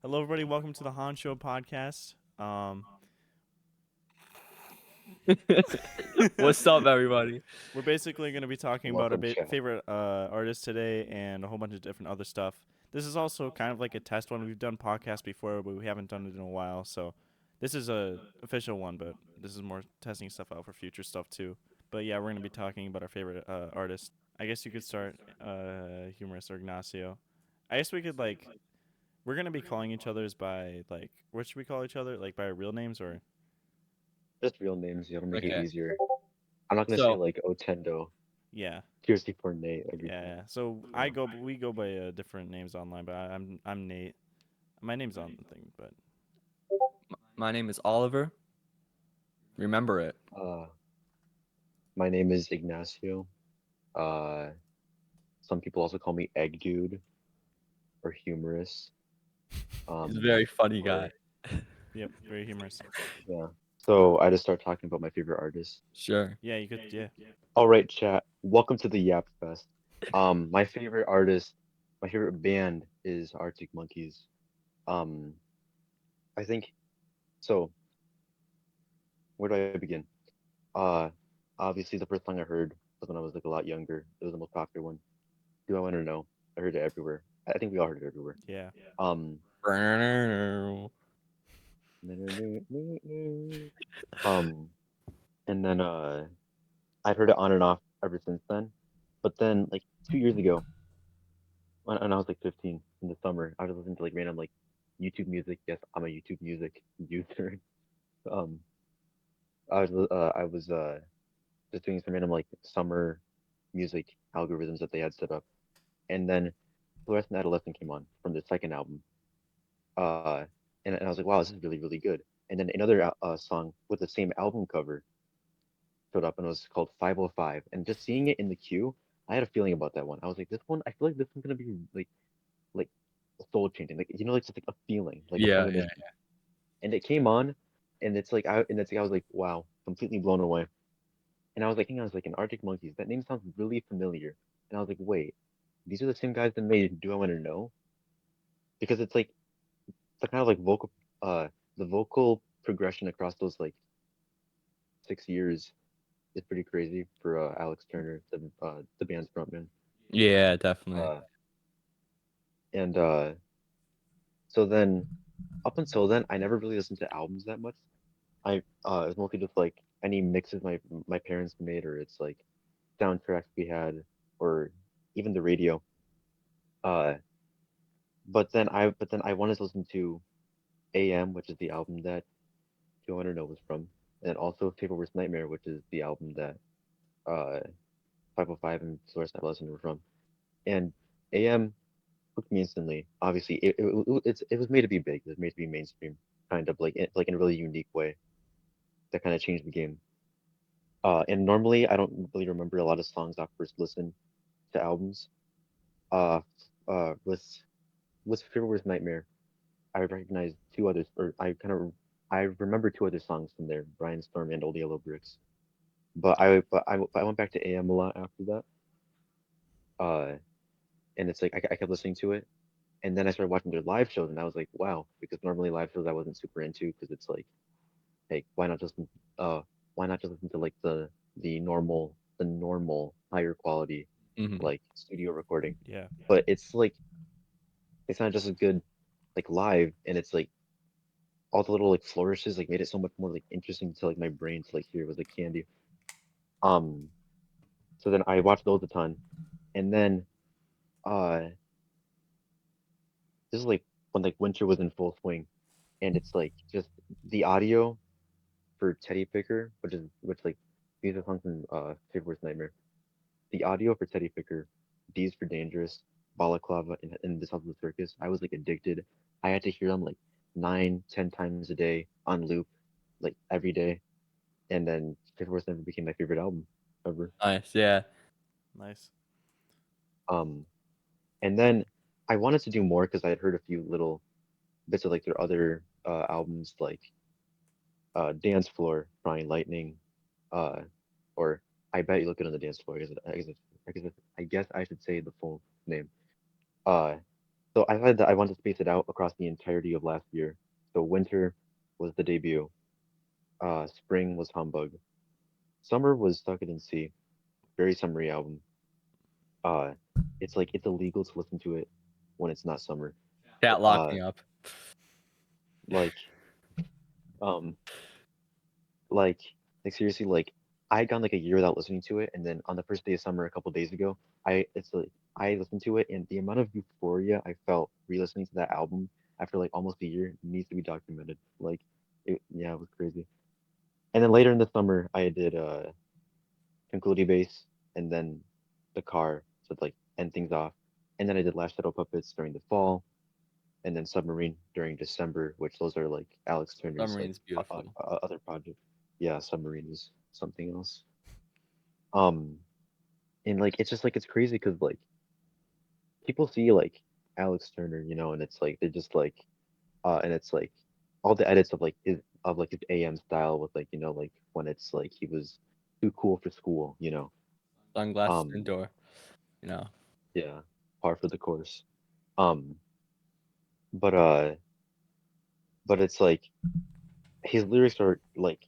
Hello, everybody. Welcome to the Han Show podcast. What's up, everybody? We're basically going to be talking about our Welcome, chat. favorite artists today and a whole bunch of different other stuff. This is also kind of like a test one. We've done podcasts before, but we haven't done it in a while. So this is a official one, but this is more testing stuff out for future stuff too. But yeah, we're going to be talking about our favorite artists. I guess you could start, humorous or Ignacio. I guess we could like we're going to be calling each other's by like what should we call each other? Like by our real names or Just real names, it'll make it Okay, easier. I'm not gonna say so like Otendo, yeah. QC4 Nate, Yeah, everything. yeah. So Yeah. we go by different names online, but I'm Nate. My name's on the thing, but my name is Oliver. Remember it. Uh, my name is Ignacio. Uh, some people also call me Egg Dude or Humorous. He's a Um, very funny or guy. yep, very humorous. yeah. So I just start talking about my favorite artists. Sure. Yeah, you could. Yeah, All right, chat. Welcome to the Yap Fest. My favorite artist, my favorite band is Arctic Monkeys. Um, I think so. Where do I begin? Uh, Obviously, the first song I heard was when I was like a lot younger. It was the most popular one. Do I want to know? I heard it everywhere. I think we all heard it everywhere. yeah. Um, um, and then I'd heard it on and off ever since then. But then like 2 years ago, when I was like 15 in the summer, I was listening to like random like YouTube music. Yes, I'm a YouTube music user. Um, I was just doing some random like summer music algorithms that they had set up, and then Fluorescent Adolescent came on from the second album. Uh, and I was like, wow, this is really, really good. And then another song with the same album cover showed up, and it was called 505. And just seeing it in the queue, I had a feeling about that one. I was like, this one, I feel like this one's gonna be like soul changing, like like just like a feeling, like a Yeah, yeah. premonition. And it came on, and it's like I was like, wow, completely blown away. And I was like, hang on a second, Arctic Monkeys. That name sounds really familiar. And I was like, wait, these are the same guys that made Do I Want to Know? Because it's like the kind of like uh the vocal progression across those like 6 years is pretty crazy for Alex Turner, the band's frontman. Yeah, definitely. Uh and so then up until then I never really listened to albums that much. It was mostly just like any mixes my parents made, or it's like soundtracks we had, or even the radio. Uh but then I wanted to listen to AM, which is the album that Joanna Know was from, and also Favorite Worst Nightmare, which is the album that uh 505 and Source Adolescent were from. And AM hooked me instantly. Obviously, it was made to be big. It was made to be mainstream, kind of like in a really unique way that kind of changed the game. And normally I don't really remember a lot of songs off first listen to albums. Uh, with Favorite Worst Nightmare, I recognized two others, or I remember two other songs from there, Brian Storm and Old Yellow Bricks. But I went back to AM a lot after that. Uh, and it's like I kept listening to it, and then I started watching their live shows, and I was like, wow, because normally live shows I wasn't super into because it's like, hey, uh why not just listen to like the normal higher quality Hmm. like studio recording, Yeah. but it's like it's not just as good like live, and it's like all the little like flourishes like made it so much more like interesting to like my brain to like hear. It was like candy. Um, so then I watched those a ton, and then uh this is like when like winter was in full swing, and it's like just the audio for Teddy Picker, which like these are songs from Favorite Worst Nightmare. The audio for Teddy Picker, D's for Dangerous, Balaclava, and This House of the Circus. I was like addicted. I had to hear them like 9, 10 times a day on loop, like every day. And then Favorite Worst Nightmare became my favorite album ever. Nice. Yeah. Nice. Um, and then I wanted to do more because I had heard a few little bits of like their other albums, like Dance Floor, Crying Lightning, uh, or I Bet You Look Good on the Dance Floor. I guess I guess I should say the full name. Uh, So I decided that I wanted to space it out across the entirety of last year. So winter was the debut. Spring was Humbug. Summer was Suck It and See. Very summery album. Uh, it's like it's illegal to listen to it when it's not summer. Chat locked Uh, me up. like um, like seriously, like I had gone like a year without listening to it, and then on the first day of summer a couple days ago, it's like I listened to it, and the amount of euphoria I felt re-listening to that album after like almost a year needs to be documented. Like, yeah, it was crazy. And then later in the summer, I did Tranquility Base, and then the car to like end things off. And then I did Last Shadow Puppets during the fall, and then Submarine during December, which those are like Alex Turner's like Submarine's beautiful. other project. Yeah, Submarine is something else. Um, and like it's just like it's crazy because like people see like Alex Turner, and it's like they're just like and it's like all the edits of like his AM style with like like when it's like he was too cool for school. Sunglasses Um, indoor. You know. yeah, par for the course. Um, but uh, but it's like his lyrics are like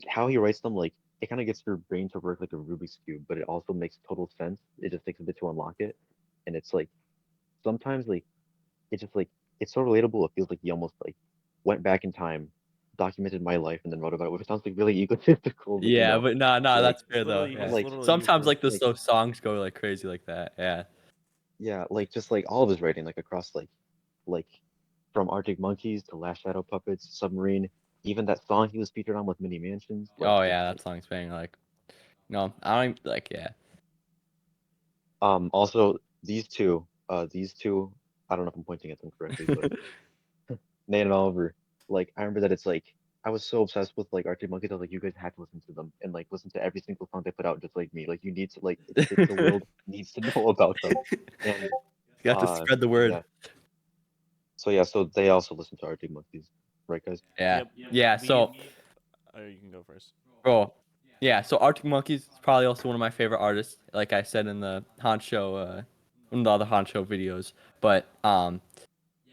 how he writes them, like it kind of gets your brain to work like a Rubik's cube, but it also makes total sense. It just takes a bit to unlock it, and it's like sometimes like it's just like it's so relatable. It feels like he almost like went back in time, documented my life, and then wrote about it. Which sounds like really egotistical, but Yeah, but nah, like that's fair though. He Yeah. was like literally Sometimes like euphoria. those songs go like crazy like that. Yeah. yeah, like just like all of his writing, like across like from Arctic Monkeys to Last Shadow Puppets, Submarine, even that song he was featured on with Mini Mansions, like Oh just yeah, that like song's bang. Like no, I don't even, like yeah. also these two, I don't know if I'm pointing at them correctly, but Nate and Oliver, like I remember that it's like I was so obsessed with like Arctic Monkeys, I was like, you guys have to listen to them and like listen to every single song they put out just like me. Like you need to like the world needs to know about them. And You have to spread the word. yeah. So they also listen to Arctic Monkeys, right guys? Yeah. Yep. Yeah. So You can go first. bro. Yeah. So Arctic Monkeys is probably also one of my favorite artists. Like I said in the Honcho, in the other Honcho videos. But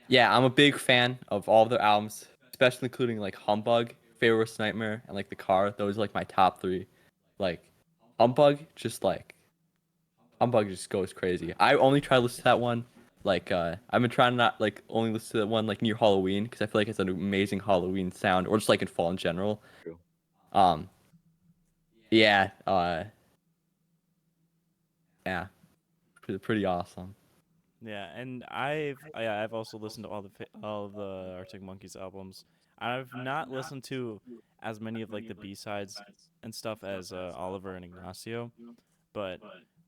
yeah, I'm a big fan of all of their albums, especially including like Humbug, Favorite Worst Nightmare, and like The Car. Those are like my top three. Like Humbug, just like Humbug just goes crazy. I only try to listen to that one. Like I've been trying to not like only listen to that one like near Halloween because I feel like it's an amazing Halloween sound, or just like in fall in general. True. Um, yeah, yeah, pretty awesome. Yeah, and I've also listened to all of the Arctic Monkeys albums. I've not listened to as many of like the B sides and stuff as Oliver and Ignacio, but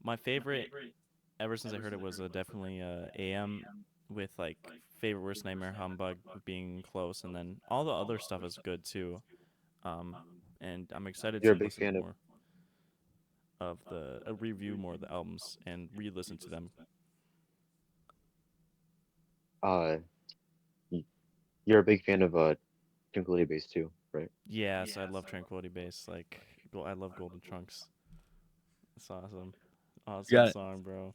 my favorite ever since I heard it was definitely AM with like favorite worst nightmare humbug being close, and then all the other stuff is good too. Um, and I'm excited You're to a big listen to fan of more of the review more of the albums and re-listen to them. uh y- you're a big fan of Tranquility Base too, right? Yes, I love Tranquility Base. Like, I love Golden Trunks. It's awesome. You Awesome got song, bro.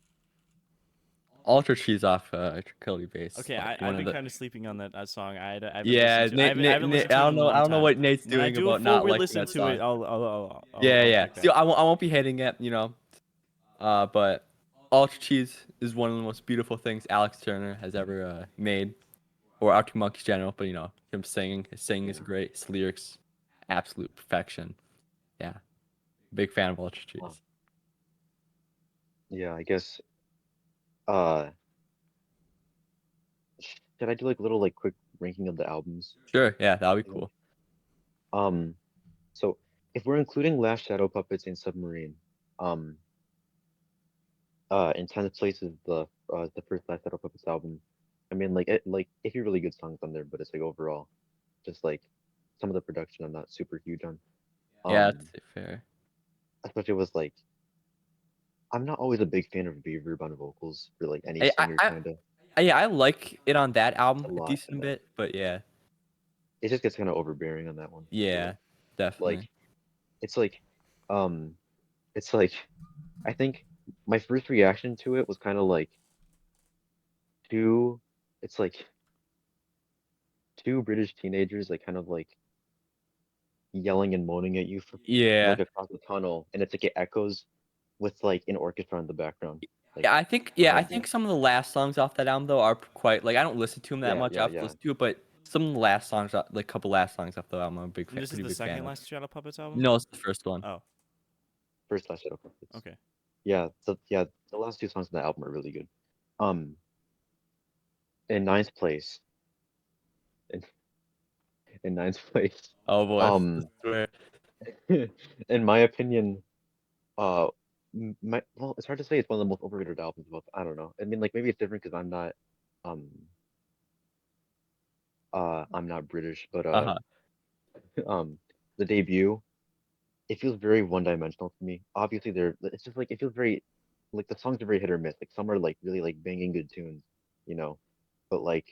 Ultra Cheese off Tranquility Base, Okay, like I've one of been the. kind of sleeping on that song. I haven't listened Yeah, to. I haven't listened to I it don't in a know. I long don't know time. what Nate's When I doing do a about full not liking re-listen that to it, song. Yeah, I'll yeah. check See, back. I won't be hating it, but Ultra Cheese is one of the most beautiful things Alex Turner has ever made, or Arctic Monkeys general. But him singing, his singing is Yeah. great. His lyrics, absolute perfection. Yeah, big fan of Ultra Um, Cheese. yeah, I guess uh should I do like little like quick ranking of the albums? Sure, yeah, that'll be You know? cool. Um so if we're including Last Shadow Puppets and Submarine, um in 10th place is the first Last Shadow Puppets album. I mean like it few really good songs on there, but it's like overall just like some of the production I'm not super huge on. Yeah, Um that's fair. especially with like I'm not always a big fan of reverb on vocals for like any I, I, singer I, kinda. yeah, I like it on that It's a album a lot decent and bit, but yeah, it just gets kind of overbearing on that one, I feel yeah, like. Like definitely. it's like um it's like I think my first reaction to it was kind of like two, it's like two British teenagers like kind of like yelling and moaning at you from Yeah. like across the tunnel, and it's like it echoes with like an orchestra in the background. Like, Yeah, I um, think some of the last songs off that album though are quite like I don't listen to them that yeah, much. I yeah, have to yeah. listen to it, but some of the last songs, like a couple last songs off the album, I'm a And this is pretty the big fan second of. last Shadow Puppets album. No, it's the first one. Oh, First Last Shadow Puppets. okay. Yeah, so yeah, the last two songs on the album are really good. Um, in ninth place, in, in ninth place, Oh boy, I um, swear. in my opinion, uh, well, it's hard to say it's one of the most overrated albums. But I don't know. I mean, like maybe it's different because um, I'm not British, but Uh-huh. um, the debut, it feels very one-dimensional to me. Obviously, it's just like it feels very, like the songs are very hit or miss. Like some are like really like banging good tunes, you know, but like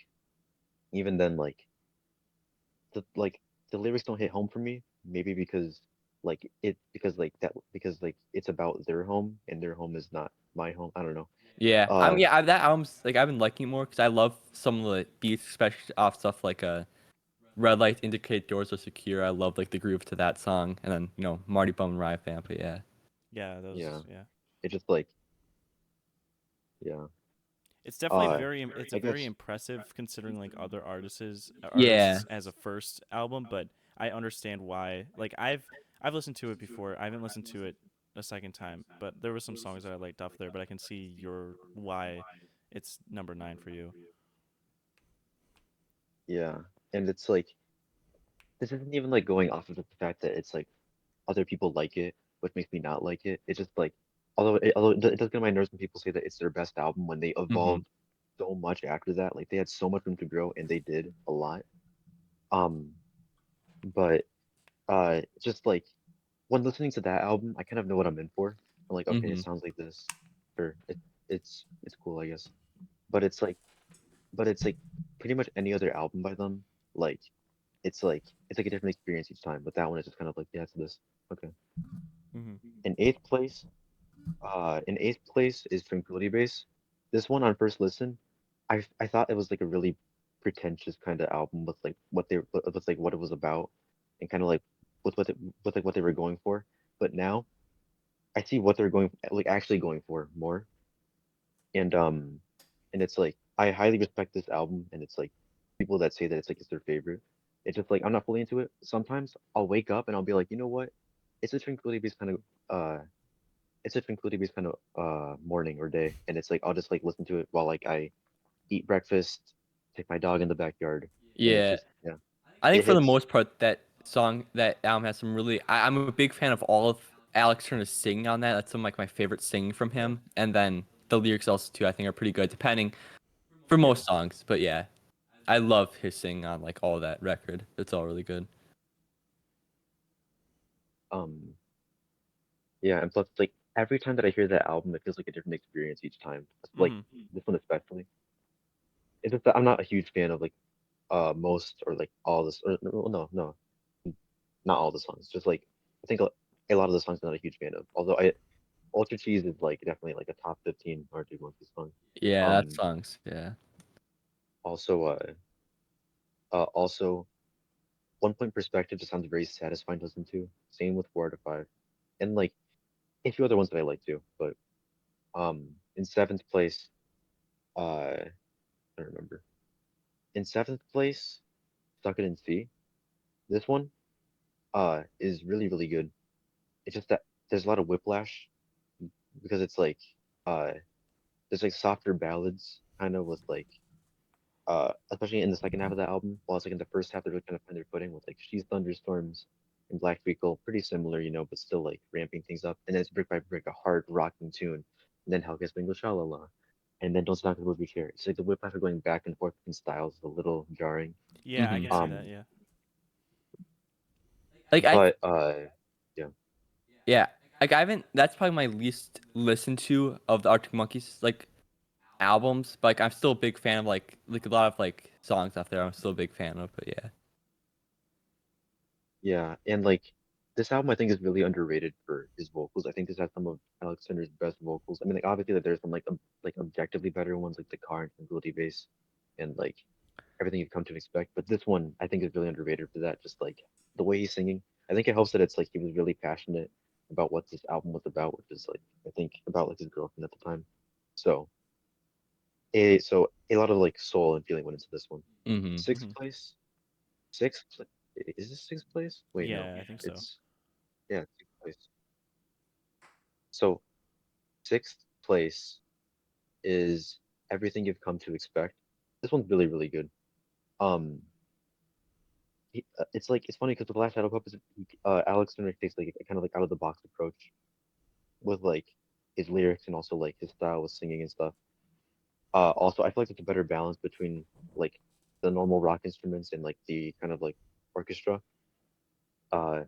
even then, like the lyrics don't hit home for me. Maybe because like it's about their home and their home is not my home. I don't know. Yeah, Uh, that album's like I've been liking it more because I love some of the beats, especially off stuff like Red Lights Indicate Doors Are Secure. I love like the groove to that song, and then Marty Bum and Riot Vamp. But yeah, Yeah, those. yeah, Yeah, it just like yeah. it's definitely Uh, very. It's I very guess impressive considering like other yeah, artists as a first album. But I understand why. Like I've listened to it before. I haven't listened to it a second time, but there were some songs that I liked off there. But I can see your why it's number 9 for you. yeah, and it's like this isn't even like going off of the fact that it's like other people like it, which makes me not like it. It's just like although it does get on my nerves when people say that it's their best album when they hmm evolved so much after that. Like they had so much room to grow and they did a lot. Um, but just like when listening to that album, I kind of know what I'm in for. I'm like, okay, it hmm sounds like this. Sure, it's cool, I guess. But it's like but it's like pretty much any other album by them, like it's like a different experience each time. But that one is just kind of like, yeah, it's this. Okay. Mm-hmm. In eighth place, is Tranquility Base. This one on first listen, I thought it was like a really pretentious kind of album with like what it was about, and kind of like with like what they were going for. But now I see what they're going like actually going for more, and it's like I highly respect this album, and it's like people that say that it's their favorite. It's just like I'm not fully into it. Sometimes I'll wake up and I'll be like, you know what? It's a Tranquility Base kind of morning or day, and it's like I'll just like listen to it while like I eat breakfast, take my dog in the backyard, and it's yeah. just yeah, I think it for the hits. most part, that album has some really. I'm a big fan of all of Alex Turner's singing on that. That's some like my favorite singing from Yeah, him, and then the lyrics also too. I think are pretty good, depending for yeah. most songs. But yeah, I love his singing on like all that record. It's all really good. Um, yeah, and plus like every time that I hear that album, it feels like a different experience each time. Like Mm-hmm. this one especially. It's just that I'm not a huge fan of like most or like all this or no, not all the songs. Just like I think a lot of the songs I'm not a huge fan of. Although I Ultra Cheese is like definitely like a top 15 Arctic Monkeys song. Yeah, that Um, songs. Yeah. also also 1 Point Perspective just sounds very satisfying to listen to. Same with 4 out of 5, and like a few other ones that I like too. But in seventh place, I don't remember. In seventh place, Stuck It in C. This one is really good. It's just that there's a lot of whiplash because it's like uh there's like softer ballads kind of with like especially in the second half of the album, while it's like in the first half they're really kind of find their footing with like She's Thunderstorms and Black Treacle, pretty similar, but still like ramping things up. And then it's brick by brick a hard rocking tune. And then How Gets Bingo Shalala. And then Don't Stop the Movie Chair. It's like the whiplash are going back and forth in styles is a little jarring. Yeah, I hmm can see that. Um Yeah. Like but yeah. yeah, like I haven't. That's probably my least listened to of the Arctic Monkeys like albums. But like I'm still a big fan of like a lot of like songs out there. I'm still a big fan of. But yeah. Yeah. And like this album I think is really underrated for his vocals. I think this has some of Alex Turner's best vocals. I mean, like obviously that there's some like objectively better ones like the car and tranquility bass and like everything you've come to expect. But this one I think is really underrated for that. Just like the way he's singing. I think it helps that it's like he was really passionate about what this album was about, which is like I think about like his girlfriend at the time. So a lot of like soul and feeling went into this one. Mm-hmm. Sixth Hmm. place. Sixth. Is this sixth place? Wait, no. Yeah, I think so. It's yeah, sixth place. So sixth place is Everything You've Come to Expect. This one's really, really good. Um, it's like it's funny because the Last Shadow Puppets, Alex Turner takes like a kind of like out of the box approach with like his lyrics and also like his style with singing and stuff. Also, I feel like it's a better balance between like the normal rock instruments and like the kind of like orchestra. Uh,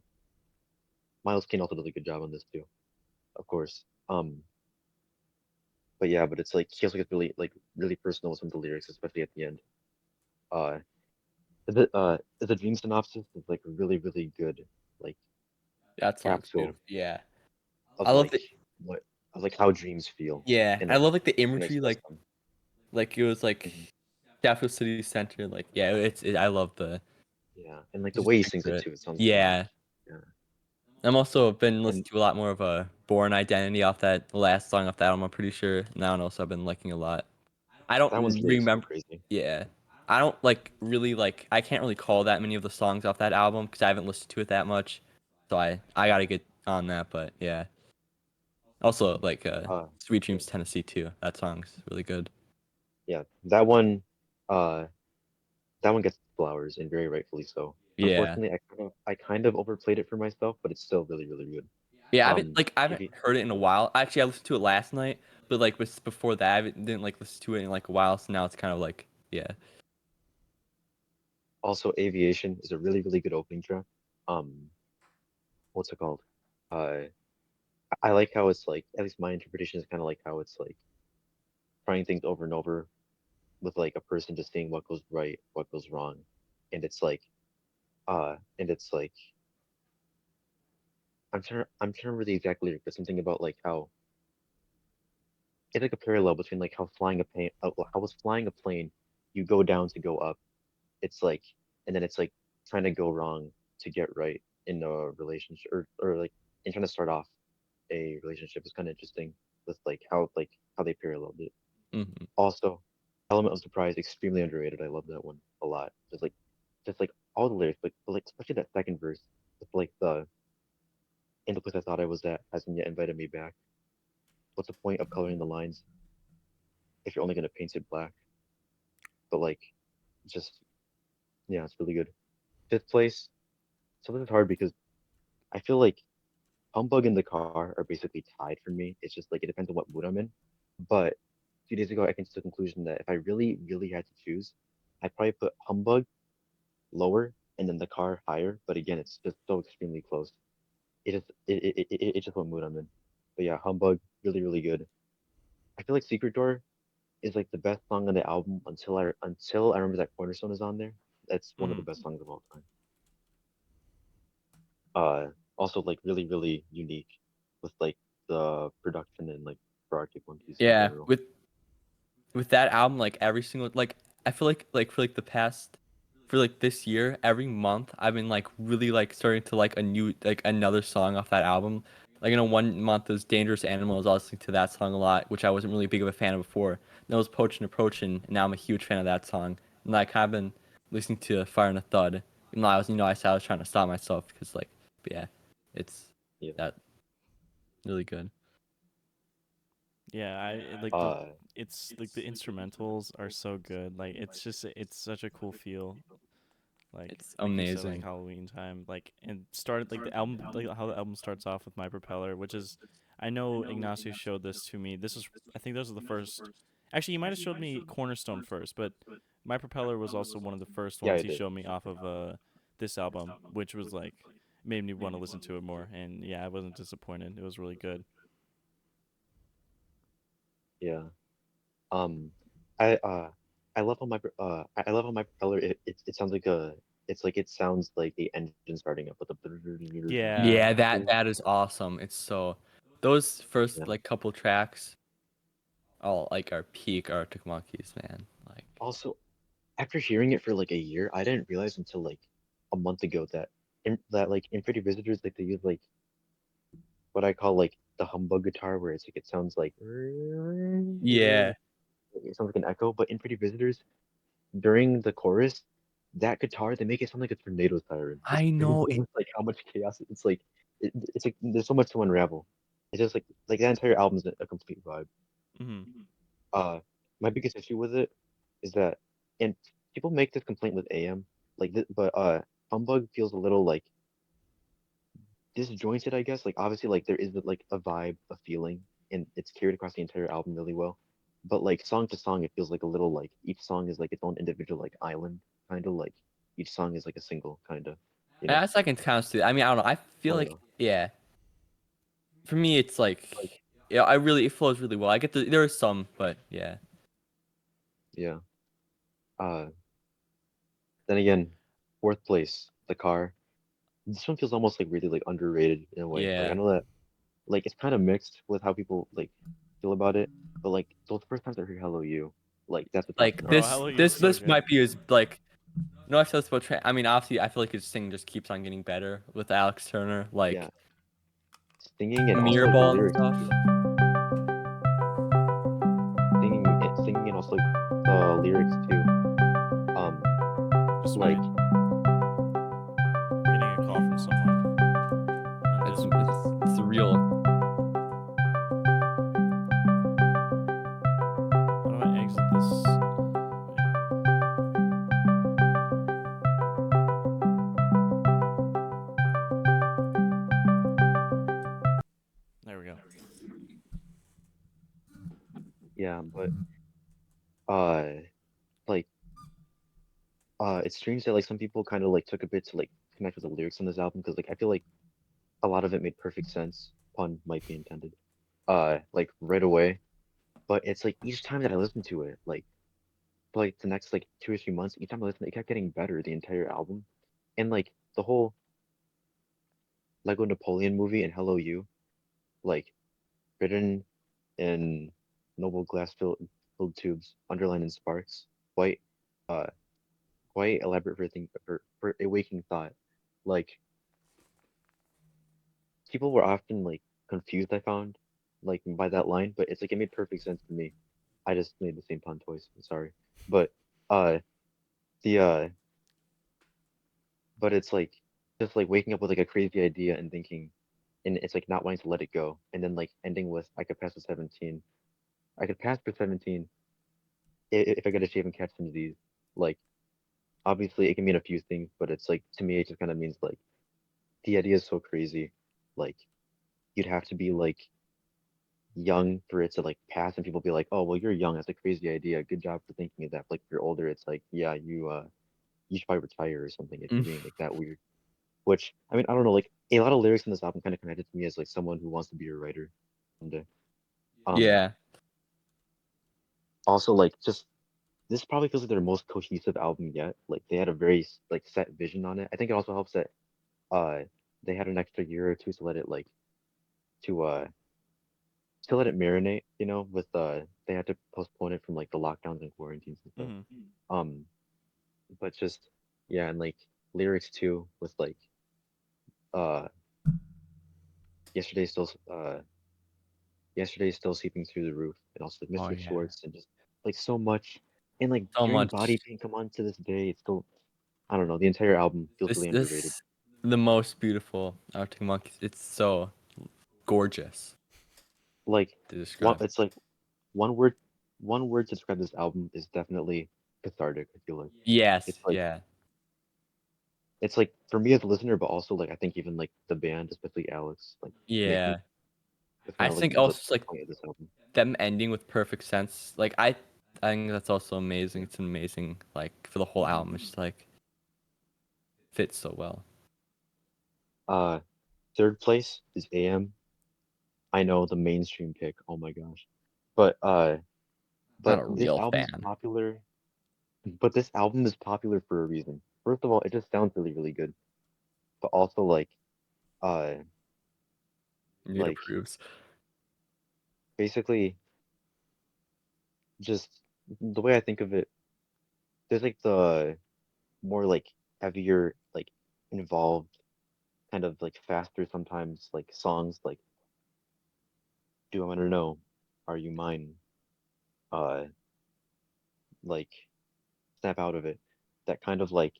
Miles Kane also does a good job on this too, of course. But yeah, but it's like he also gets really personal with some of the lyrics, especially at the end. Uh, the dream synopsis is like really really good, like That song's capsule beautiful. Yeah, of I love like the what of like how dreams feel yeah, and I like love like the trying to imagery, express them. like it was like Mhm. Sheffield City Center. Like yeah, I love the Yeah, and like the just way he sings picture it it. too, it sounds so Yeah, nice. Yeah, I'm also been listening and to a lot more of a Born Identity off that last song off that album. I'm pretty sure that one also I've been liking a lot. I don't that one's getting so remember. crazy. Yeah, I don't like really like. I can't really call that many of the songs off that album because I haven't listened to it that much. So I gotta get on that. But yeah, also like Sweet Yeah, Dreams Tennessee too. That song's really good. yeah, that one, uh, that one gets flowers and very rightfully so. Yeah. Unfortunately, I kind of overplayed it for myself, but it's still really really good. Yeah, I If haven't you, heard it in a while. Actually, I listened to it last night, but like before that, didn't like listen to it in like a while. So now it's kind of like yeah. Also, Aviation is a really really good opening track. Um, what's it called? Uh, I like how it's like, at least my interpretation is kind of like how it's like trying things over and over with like a person just seeing what goes right, what goes wrong, and it's like I'm trying to remember the exact lyric, but something about like how it's like a parallel between like how flying a plane, how was flying a plane, you go down to go up. It's like, and then it's like trying to go wrong to get right in a relationship, or like and trying to start off a relationship is kind of interesting with like how they paralleled it. Hmm. Also, Element of Surprise, extremely underrated. I love that one a lot. Just like all the lyrics, but like especially that second verse, with like the in the place I thought I was at hasn't yet invited me back. What's the point of coloring the lines if you're only gonna paint it black? But like, just yeah, it's really good. Fifth place. So this is hard because I feel like Humbug and the Car are basically tied for me. It's just like it depends on what mood I'm in. But 2 days ago, I came to the conclusion that if I really, really had to choose, I'd probably put Humbug lower and then the car higher. But again, it's just so extremely close. It's just what mood I'm in. But yeah, Humbug, really, really good. I feel like Secret Door is like the best song on the album until I remember that Cornerstone is on there. That's one of the Hmm. best songs of all time. Uh, Also like really, really unique with like the production and like for Arctic Monkeys in Yeah, general. with that album, like every single like I feel like for like the past for like this year, every month I've been like really like starting to like a new like another song off that album. Like in a 1 month it was Dangerous Animals. I was listening to that song a lot, which I wasn't really big of a fan of before. Then it was Poachin' Approachin', and now I'm a huge fan of that song. And like I've been listening to Fire and a Thud. Even though I was I said I was trying to stop myself because like but yeah, it's Yeah. that really good. Yeah, like the Uh, it's like the instrumentals are so good. Like it's such a cool feel. It's Like you said, like amazing. Halloween time. Like and started like the album, like how the album starts off with My Propeller, which is, I know Ignacio showed this to me. This was, I think those are the first. Actually, he might have showed me Cornerstone first, but My Propeller was also one of the first yeah, ones I he did. showed me off of this album, which was like made me want to listen to it more. And yeah, I wasn't disappointed. It was really good. Yeah. Um, I I love how my propeller. It sounds like a It's like it sounds like the engine starting up with the Yeah. Yeah, that is awesome. It's so those first yeah. like couple tracks, all like are peak Arctic Monkeys, man. Like Also, after hearing it for like a year, I didn't realize until like a month ago that like in Pretty Visitors like they use like what I call like the humbug guitar where it's like it sounds like yeah, it sounds like an echo, but in Pretty Visitors during the chorus, that guitar they make it sound like a tornado siren. It's I know crazy it. with like how much chaos it's like it's like there's so much to unravel. It's just like that entire album's a complete vibe. Mhm. Uh, my biggest issue with it is that, and people make this complaint with AM, like, but Humbug feels a little like disjointed, I guess. Like, obviously, like there is like a vibe, a feeling, and it's carried across the entire album really well. But like song to song, it feels like a little like each song is like its own individual like island, kind of like each song is like a single, kind of, you know? That's I can kind of see. I mean, I don't know. I feel Oh like yeah, yeah. For me, it's like like yeah. I really it flows really well. I get there is some, but yeah, yeah. Uh, then again, fourth place, the car. This one feels almost like really like underrated in a way. Like I yeah. know that like it's kind of mixed with how people like feel about it, but like those first times I heard "Hello You," like that's a top Like 10 Bro, album. this Hello You is this so this good. might be his like. No, I've said this about I mean, obviously, I feel like his singing just keeps on getting better with Alex Turner. Yeah, Like singing and also Mirror like the Ball and lyrics stuff. too. Singing and also like the lyrics too. Um, Sorry. like Getting a call from someone on It's Discord. it's real. How do I exit this? Wait. There we go. yeah, but uh, like it's strange that like some people kind of like took a bit to like connect with the lyrics on this album because like I feel like a lot of it made perfect sense. Pun might be intended. Like right away. But it's like each time that I listen to it, like for like the next like 2 or 3 months, each time I listen, it kept getting better the entire album. And like the whole Lego Napoleon movie and Hello You, like written in noble glass filled tubes, underlined in sparks, quite uh quite elaborate for a waking thought. Like people were often like confused, I found, like by that line, but it's like it made perfect sense to me. I just made the same pun twice. I'm sorry. But uh the but it's like just like waking up with like a crazy idea and thinking and it's like not wanting to let it go and then like ending with I could pass with 17. I could pass with 17 if I get a shave and catch some disease. Like obviously it can mean a few things, but it's like to me it just kind of means like the idea is so crazy. Like you'd have to be like young for it to like pass and people be like, "Oh, well you're young. That's a crazy idea. Good job for thinking of that." But, like if you're older, it's like, "Yeah, you should probably retire or something if you're Mm, being like that weird." Which I mean, I don't know, like a lot of lyrics in this album kind of connected to me as like someone who wants to be a writer someday. Um, yeah, also like just this probably feels like their most cohesive album yet. Like they had a very like set vision on it. I think it also helps that uh they had an extra year or two to let it like to let it marinate, you know, with they had to postpone it from like the lockdowns and quarantines and stuff. Mhm. Um, but just yeah, and like lyrics too with like uh yesterday still yesterday still seeping through the roof and also like oh Mr. yeah, Schwartz and just like so much and like so hearing Body much. Paint come on to this day, it's still I don't know, the entire album feels This really underrated. this the most beautiful Arctic Monkeys. It's so gorgeous Like to one describe. it's like one word one word to describe this album is definitely cathartic, I feel like. Yes, It's like yeah, it's like for me as a listener, but also like I think even like the band, especially Alex, like making yeah. it's I kind of like think the also just, like point of this album. them ending with perfect sense. Like I think that's also amazing. It's amazing. Like for the whole album, it's just like fits so well. Uh, third place is AM. I know the mainstream pick. Oh my gosh, but Not but a this real album's fan. popular. But this album is popular for a reason. first of all, it just sounds really, really good. But also uh Need like approves. basically just the way I think of it, there's like the more like heavier, like involved, kind of like faster sometimes like songs like Do I Wanna Know, Are You Mine? Uh like Snap Out of It. That kind of like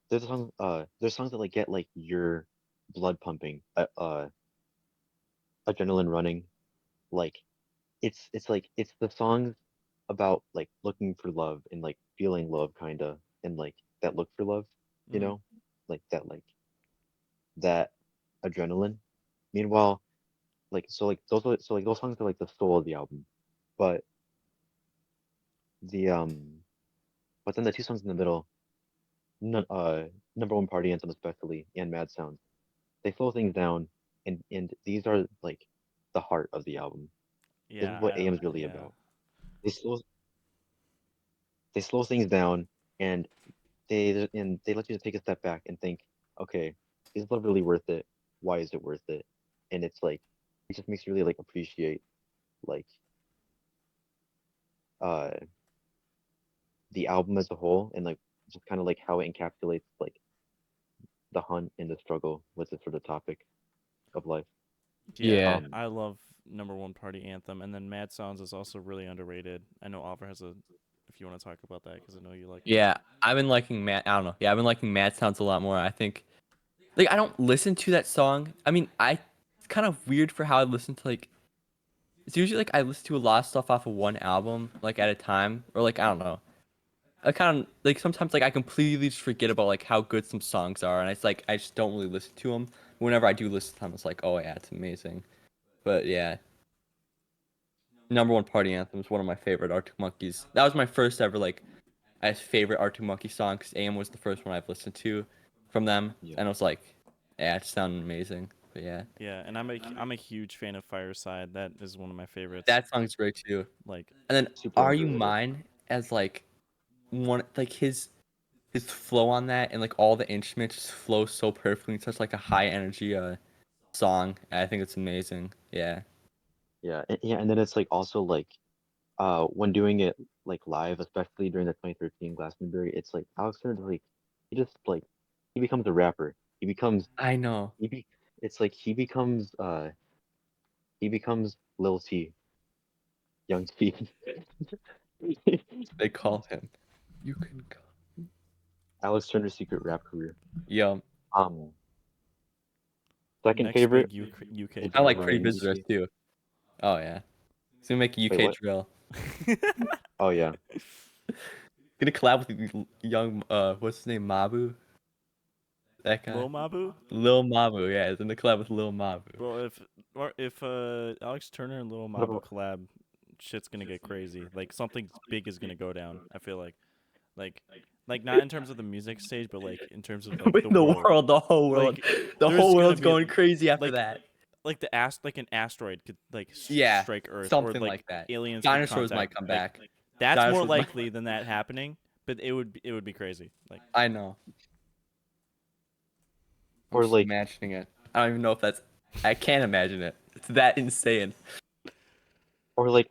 there's songs that like get like your blood pumping, adrenaline running. Like it's like it's the songs about like looking for love and like feeling love kinda and like that look for love, you Mm-hmm. know? That adrenaline. Meanwhile, like those songs are like the soul of the album. But the but then the two songs in the middle, none, Number One Party Anthem especially and Mad Sounds, they slow things down and these are like the heart of the album. This is Yeah, what AM is really yeah. about. They slow they slow things down and they let you take a step back and think, okay, is love really worth it? Why is it worth it? And it's like it just makes you really like appreciate like uh the album as a whole and like just kind of like how it encapsulates like the hunt and the struggle with this sort of topic of life. Yeah, Yeah. Um I love Number One Party Anthem, and then Mad Sounds is also really underrated. I know Oliver has a. If you want to talk about that, because I know you like it. Yeah, I've been liking Matt. I don't know. Yeah, I've been liking Mad Sounds a lot more. I think, like, I don't listen to that song. I mean, it's kind of weird for how I listen to like. It's usually like I listen to a lot of stuff off of one album, like at a time, or like I don't know. I kind of like sometimes like I completely just forget about like how good some songs are, and it's like I just don't really listen to them. Whenever I do listen to them, it's like, oh yeah, it's amazing. But yeah, Number One Party Anthem is one of my favorite Arctic Monkeys. That was my first ever like favorite Arctic Monkey song because AM was the first one I've listened to from them, yeah. and I was like, yeah, it sounded amazing. But yeah, Yeah, and I'm a huge fan of Fireside. That is one of my favorites. that song's great too. Like, And then Super Are You underrated. Mine as like one like his flow on that and like all the instruments just flow so perfectly. It's such like a high energy song. I think it's amazing. Yeah. Yeah, and then it's like also like when doing it like live, especially during the 2013 Glastonbury, it's like Alex Turner like he just like he becomes a rapper. He becomes I know. he be it's like he becomes Lil T, Young T. They call him. You can call. Alex Turner's secret rap career. Yeah. Um, Second next favorite big UK is I like drill. Pretty Ryan Visitors DC. too. Oh yeah. He's gonna make a Wait, UK what? drill. Oh yeah. Gonna collab with young what's his name, Mabu? That guy. Lil Mabu, Lil Mabu, yeah, he's in the collab with Lil Mabu. bro. If Alex Turner and Lil What Mabu about collab, shit's gonna get crazy. Like something big is gonna go down. I feel like like not in terms of the music stage, but like in terms of like In the the world. world, Like the there's whole gonna world's be going crazy after like that. like an asteroid could like Yeah, strike Earth, or something like like that. aliens could Dinosaurs might contact. come Like back. that's more Dinosaurs might. likely than that happening, but it would be crazy. Like I know. I'm or just like imagining it. I don't even know if that's. I can't imagine it. It's that insane.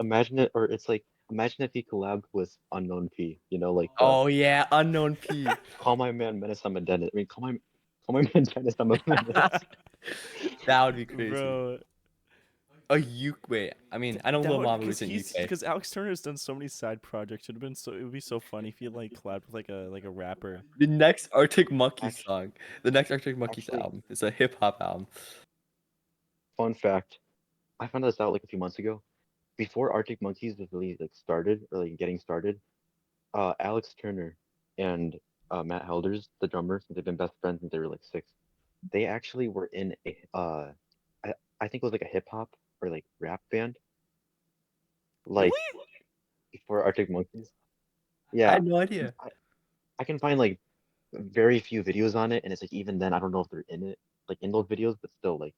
imagine it or it's like imagine if he collabed with Unknown P, you know, like the Oh yeah, Unknown P. Call My Man Menace I'm a Menace. I mean call my man Dennis I'm a Menace. That would be crazy. bro, A UK. Wait, I mean, I know that Lil would Mama was in UK. because Alex Turner has done so many side projects. It'd have been so it would be so funny if he like collabed with like a rapper. The next Arctic Monkeys Actually, song, the next Arctic Monkeys actually, album, is a hip hop album. fun fact, I found this out like a few months ago. Before Arctic Monkeys was really like started or like getting started, Alex Turner and Matt Helders, the drummer, since they've been best friends since they were like six, they actually were in a I think it was like a hip hop or like rap band, Really? like before Arctic Monkeys. I Yeah, had no idea. I, I can find like very few videos on it, and it's like even then I don't know if they're in it, like in those videos, but still like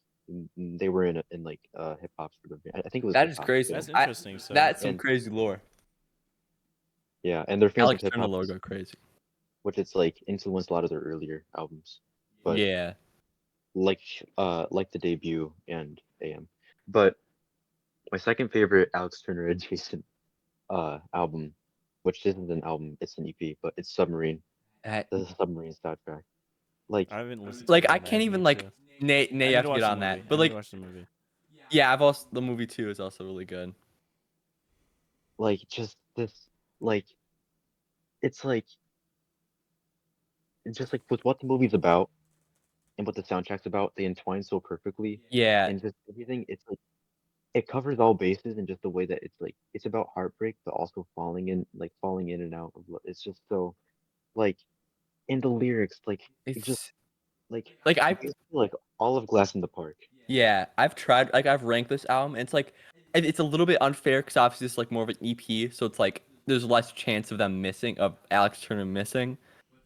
they were in like hip hop sort of. I think it was That hip is hop. crazy. That's interesting. So That's some And crazy lore. yeah, and they're fans of Alex hip Turner hop. lore go crazy. which it's like influenced a lot of their earlier albums, but Yeah. like the debut and AM. But my second favorite Alex Turner adjacent album, which isn't an album, it's an EP, but it's Submarine. I, The Submarine soundtrack. Like I haven't listened to like it, I and I can't even need like to. Nate. I You need have to to get watch the on movie. that. I But need to like, watch the movie. yeah, I've also the movie too is also really good. just this like it's like it's just like with what the movie's about and what the soundtrack's about, they entwine so perfectly Yeah, and just everything. It's like it covers all bases in just the way that it's like it's about heartbreak, but also falling in and out of it's just so like in the lyrics, like it just it's like like I basically like all of Glass in the Park. yeah I've tried like I've ranked this album. And it's like it's a little bit unfair because obviously it's like more of an EP, so it's like there's less chance of them missing of Alex Turner missing.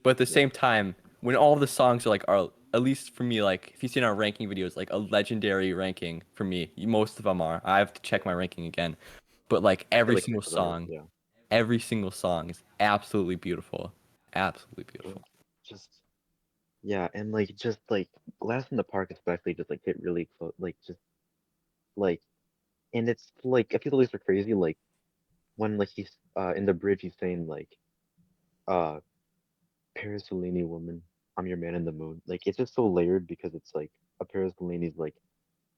But at the Yeah, same time, when all the songs are like are at least for me like if you've seen our ranking videos like a legendary ranking for me, most of them are. I have to check my ranking again, but like I feel every like single most of them are. song, Yeah, every single song is absolutely beautiful, absolutely and beautiful. just yeah, and like just like Glass in the Park especially just like hit really close, like just like and it's like I feel the lyrics are crazy, like when like he's in the bridge he's saying like uh Paris woman, I'm your man in the moon. Like it's just so layered because it's like a Paris like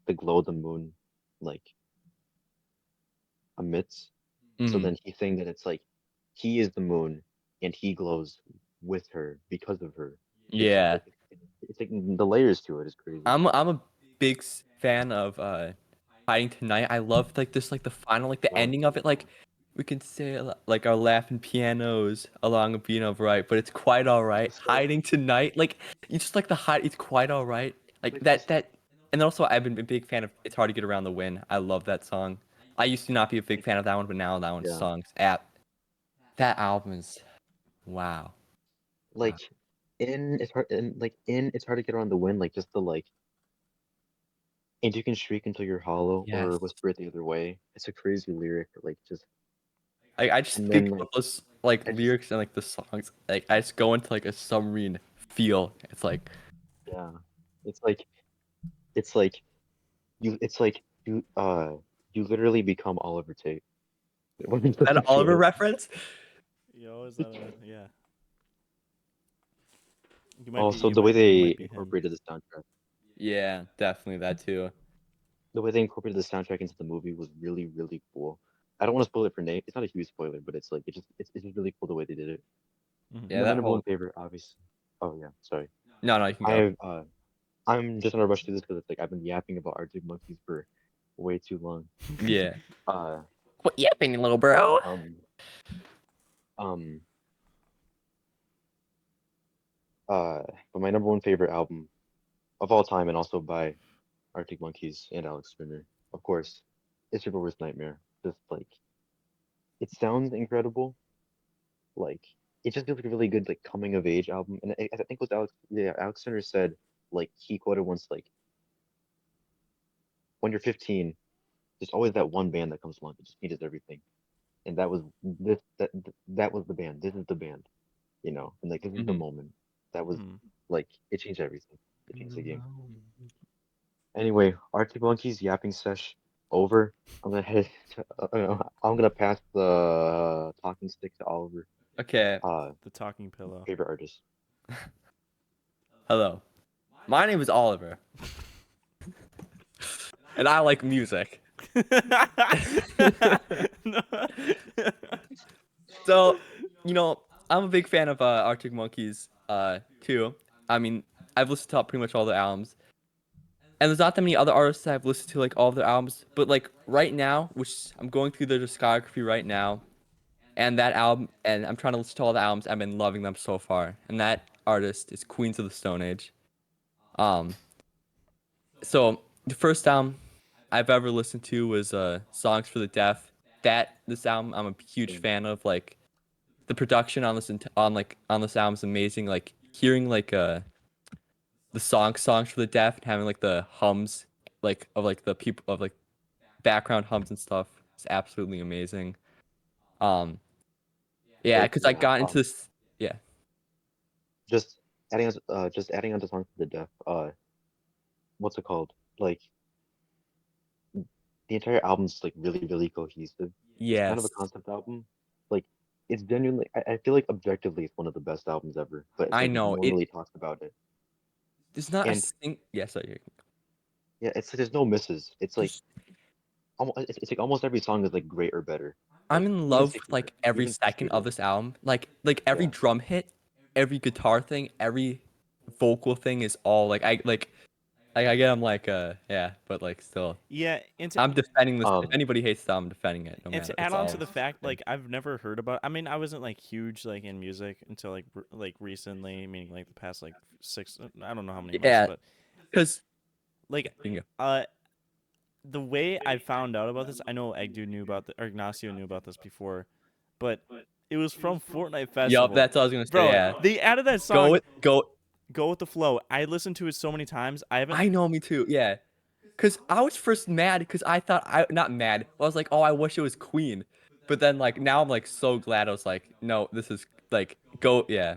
the glow of the moon like emits. So Mm, then he's saying that it's like he is the moon and he glows with her because of her. It's just yeah. like it's like the layers to it is crazy. I'm a big fan of Hiding Tonight. I love like this like the final like the Yeah. ending of it like we can say like our laughing pianos along a beat of right, but it's quite all right. Just so Hiding Tonight, like you just like the hide it's quite all right. Like like just that and also I've been a big fan of It's Hard to Get Around the Wind. I love that song. I used to not be a big like fan of that one, but now that one's yeah. songs at that album is wow. Wow. Like in it's hard to get around the wind, like just the like and you can shriek until you're hollow Yes. or whisper it the other way. It's a crazy lyric, like just I just and think then about like those like I just lyrics and like the songs. Like I just go into like a submarine feel. It's like yeah. It's like it's like it's like you literally become Oliver Tate when you that listen to Oliver it. reference. Yo, is that a yeah? You might be. Also, You the way might be. You they might be him. incorporated the soundtrack, Yeah, definitely that too. the way they incorporated the soundtrack into the movie was really, really cool. I don't want to spoil it for Nate. It's not a huge spoiler, but it's like it's just really cool the way they did it. Hmm. Yeah, My that number one whole favorite, obviously. Oh yeah, sorry. no, you can I go. have I'm just gonna rush through this because it's like I've been yapping about Arctic Monkeys for way too long. Yeah. Uh What yapping, little bro? um um uh but my number one favorite album of all time and also by Arctic Monkeys and Alex Turner, of course, is Super Worst Nightmare. Just like it sounds incredible. Like it just feels like a really good like coming of age album. And I think it was Alex Turner said like he quoted once like when you're 15, there's always that one band that comes along that just changes everything. And that was that was the band. This is the band, you know. And like this is the Hmm. moment. That was Hmm. like it changed everything. It changed the game. Anyway, Arctic Monkeys yapping sesh over. I'm gonna head. I'm gonna pass the talking stick to Oliver. Okay. The talking pillow. Favorite artist. Hello. My name is Oliver, and I like music. No. So, I'm a big fan of Arctic Monkeys too. I mean, I've listened to pretty much all their albums. And there's not that many other artists that I've listened to like all of their albums, but like right now, which I'm going through their discography right now, and that album, and I'm trying to listen to all the albums. I've been loving them so far, and that artist is Queens of the Stone Age. Um, so the first album I've ever listened to was Songs for the Deaf. This album I'm a huge Mm. fan of. Like the production on on this album is amazing. Like hearing like the songs for the deaf and having like the hums like of like the people of like background hums and stuff is absolutely amazing. Um, yeah, Like because I yeah. got into this. Yeah, just just adding on to songs to the deaf. What's it called? Like the entire album's like really cohesive. It's kind of a Yes, concept album. Like it's genuinely. I feel like objectively it's one of the best albums ever. But I like know no one it. really talks about it. There's not a And sing. Yes, sorry. yeah, it's like there's no misses. It's like There's. almost it's like almost every song is like great or better. I'm Like in love with like every even second of Secretive. this album. Like every Yeah. drum hit, every guitar thing, every vocal thing is all like I get I'm like yeah, but like still Yeah, and I'm defending this. If Um. anybody hates it, I'm defending it no and matter. to add It's on to all the fact, good. like I've never heard about. I mean, I wasn't like huge like in music until like recently, meaning like the past like 6. I don't know how many months, Yeah, but because like bingo. uh the way I found out about this, I know Egdu knew about the or Ignacio knew about this before, but it was from Fortnite Yup, Festival. that's what I was gonna say. Bro, Yeah, they added that go song with go. "Go with the Flow." I listened to it so many times. I haven't. I know, me too. Yeah, because I was first mad because I thought I not mad. I was like, oh, I wish it was Queen, but then like now I'm like so glad. I was like, no, this is like go. Yeah,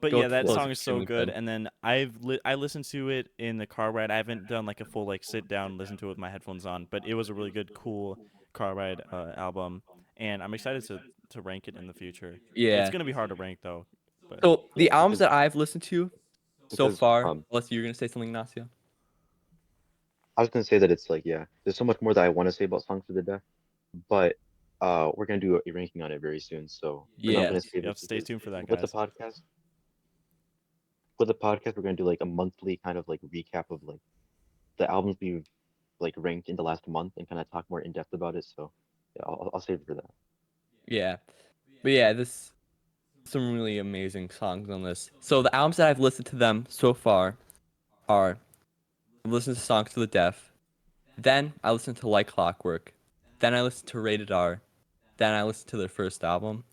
But go yeah, with the that Yeah. flow is song is so extremely good. good. And then I listened to it in the car ride. I haven't done like a full like sit down listen to it with my headphones on, but it was a really good, cool car ride album. And I'm excited to rank it in the future. It's Yeah. gonna be hard to rank though, but So Yeah. the albums that I've listened to so Because far, unless you're gonna say something, Ignacio. I was gonna say that it's like yeah, there's so much more that I want to say about Songs for the Deaf, but we're gonna do a ranking on it very soon. So for now, I'm Yeah. gonna save you it have to stay because tuned for that, with the guys. podcast, with the podcast, we're gonna do like a monthly kind of like recap of like the albums we've like ranked in the last month and kind of talk more in depth about it. So yeah, I'll save it for that. Yeah. But yeah, this some really amazing songs on this. So the albums that I've listened to them so far are I've listened to Songs to the Deaf, then I listened to Like Clockwork, then I listened to Rated R, then I listened to their first album.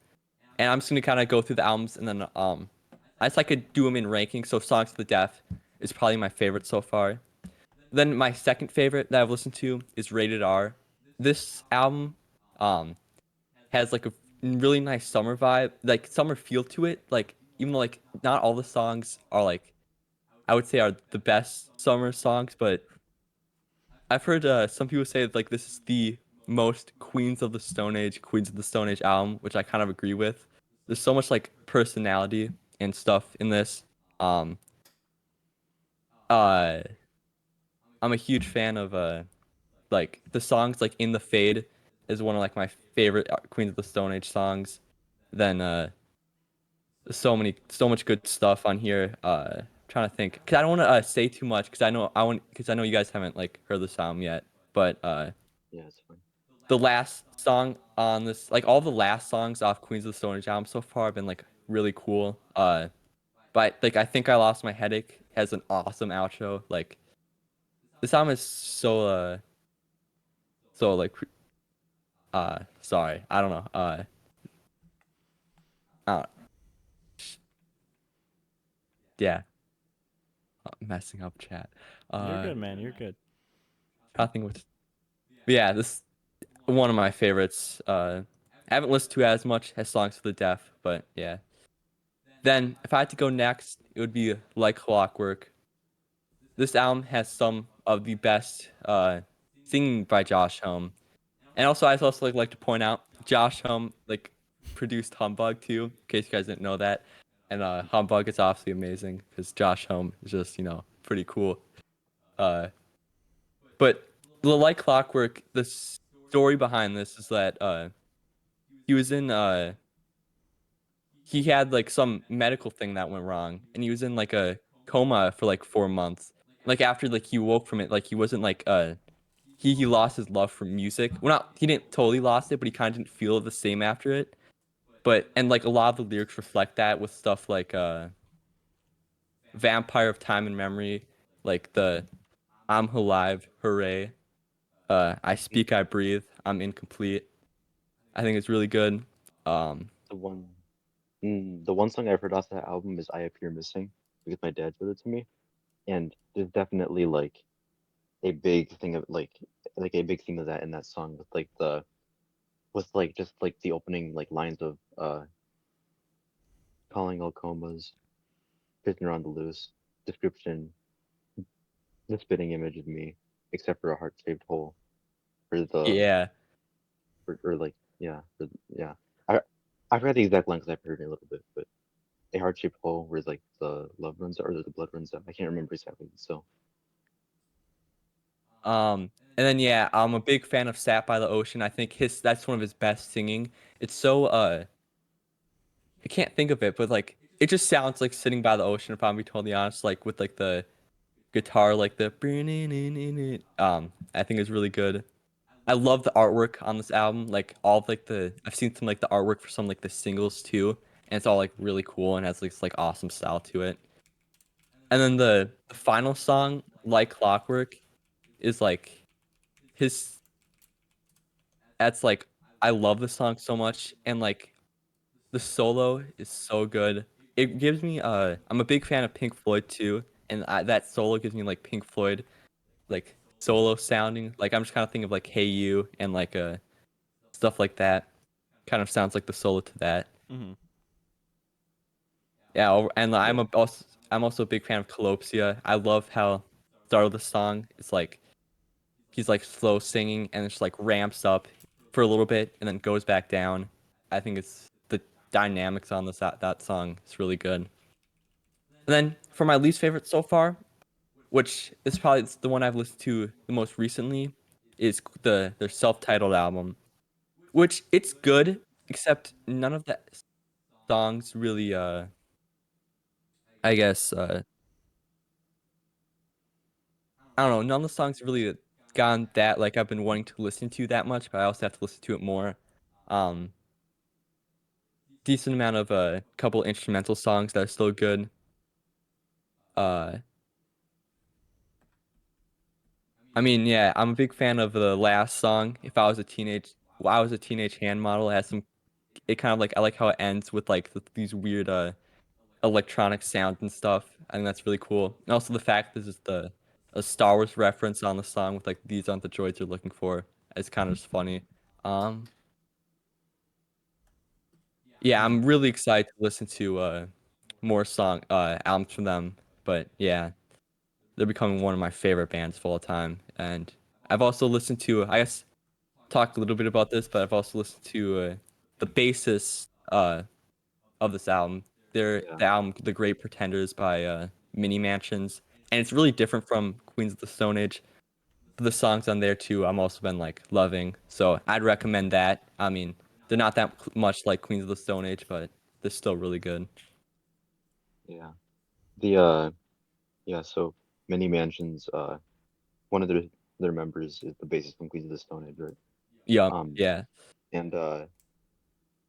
And I'm just gonna kind of go through the albums and then I just like to do them in ranking. So Songs to the Deaf is probably my favorite so far. Then my second favorite that I've listened to is Rated R. This album um has like a really nice summer vibe, like summer feel to it. Like even though like not all the songs are like I would say are the best summer songs, but I've heard some people say that, like this is the most Queens of the Stone Age album, which I kind of agree with. There's so much like personality and stuff in this. Um, uh, I'm a huge fan of like the songs like In the Fade is one of like my favorite Queens of the Stone Age songs. Then so much good stuff on here. Trying to think, cause I don't want to say too much, cause I know you guys haven't like heard the album yet. But Yeah, it's fine. the last song on this, like all the last songs off Queens of the Stone Age album so far have been like really cool. But like I think I lost my headache has an awesome outro. Like this album is so like sorry, I don't know. Uh yeah, messing up chat. You're Uh, good, man. You're good. I think what. Yeah, this one of my favorites. I haven't listened to as much as Songs for the Deaf, but yeah. Then if I had to go next, it would be Like Clockwork. This album has some of the best singing by H.O.N. And also, I'd also like to point out, H.O.N. like produced Humbug too, in case you guys didn't know that. And Humbug is obviously amazing because H.O.N. is just pretty cool. Uh, but the Like Clockwork, the story behind this is that he was in he had like some medical thing that went wrong, and he was in like a coma for like 4 months. Like after like he woke from it, like he wasn't like he lost his love for music. Well, not he didn't totally lost it, but he kind of didn't feel the same after it. But and like a lot of the lyrics reflect that with stuff like Vampire of Time and Memory, like the I'm alive, hooray. I Mhm. speak, I breathe, I'm incomplete. I think it's really good. Um, The one, the one song I've heard off that album is "I Appear Missing" because my dad showed it to me, and there's definitely like a big thing of like a big theme of that in that song with like the with like just like the opening like lines of calling all comas. pissing around the loose. Description, the spitting image of me, except for a heart-shaped hole for the Yeah. or like yeah. I I forgot the exact line because I've heard it a little bit, but a heart-shaped hole where like the love runs or the blood runs out. I can't remember exactly. So And then yeah, I'm a big fan of "Sat by the Ocean." I think his that's one of his best singing. It's so I can't think of it, but like it just sounds like sitting by the ocean. If I'm being totally honest, like with like the guitar, like the I think is really good. I love the artwork on this album. Like all of like the I've seen some like the artwork for some like the singles too, and it's all like really cool and has like this like awesome style to it. And then the final song, "Like Clockwork," is like his. That's like I love the song so much, and like the solo is so good. It gives me I'm a big fan of Pink Floyd too, and that solo gives me like Pink Floyd like solo sounding. Like I'm just kind of thinking of like Hey You and like stuff like that. Kind of sounds like the solo to that. Mm-hmm. Yeah, and yeah, I'm also a big fan of Colopsia. I love how start of the song is like he's like slow singing and it's like ramps up for a little bit and then goes back down. I think it's the dynamics on that song is really good. And then for my least favorite so far, which is probably the one I've listened to the most recently, is their self-titled album, which it's good, except none of the songs really I guess I don't know, none of the songs really gone that like I've been wanting to listen to that much, but I also have to listen to it more. Um Decent amount of couple instrumental songs that are still good. Uh I mean, yeah, I'm a big fan of the last song. If I was a teenage, well, I was a teenage hand model. It has some. It kind of like I like how it ends with like these weird electronic sounds and stuff. I think that's really cool. And also the fact this is the a Star Wars reference on the song with like these aren't the droids you're looking for. It's kind of just funny. Um, yeah, Mm-hmm. I'm really excited to listen to more song albums from them. But yeah, they're becoming one of my favorite bands of all time. And I've also listened to I guess talked a little bit about this, but I've also listened to the bassist of this album. yeah, The album "The Great Pretenders" by Mini Mansions, and it's really different from Queens of the Stone Age. The songs on there too, I'm also been like loving, so I'd recommend that. I mean, they're not that much like Queens of the Stone Age, but they're still really good. yeah. The yeah. So many mansions. One of their members is the bassist from Queens of the Stone Age, right? Yup, Um, yeah, and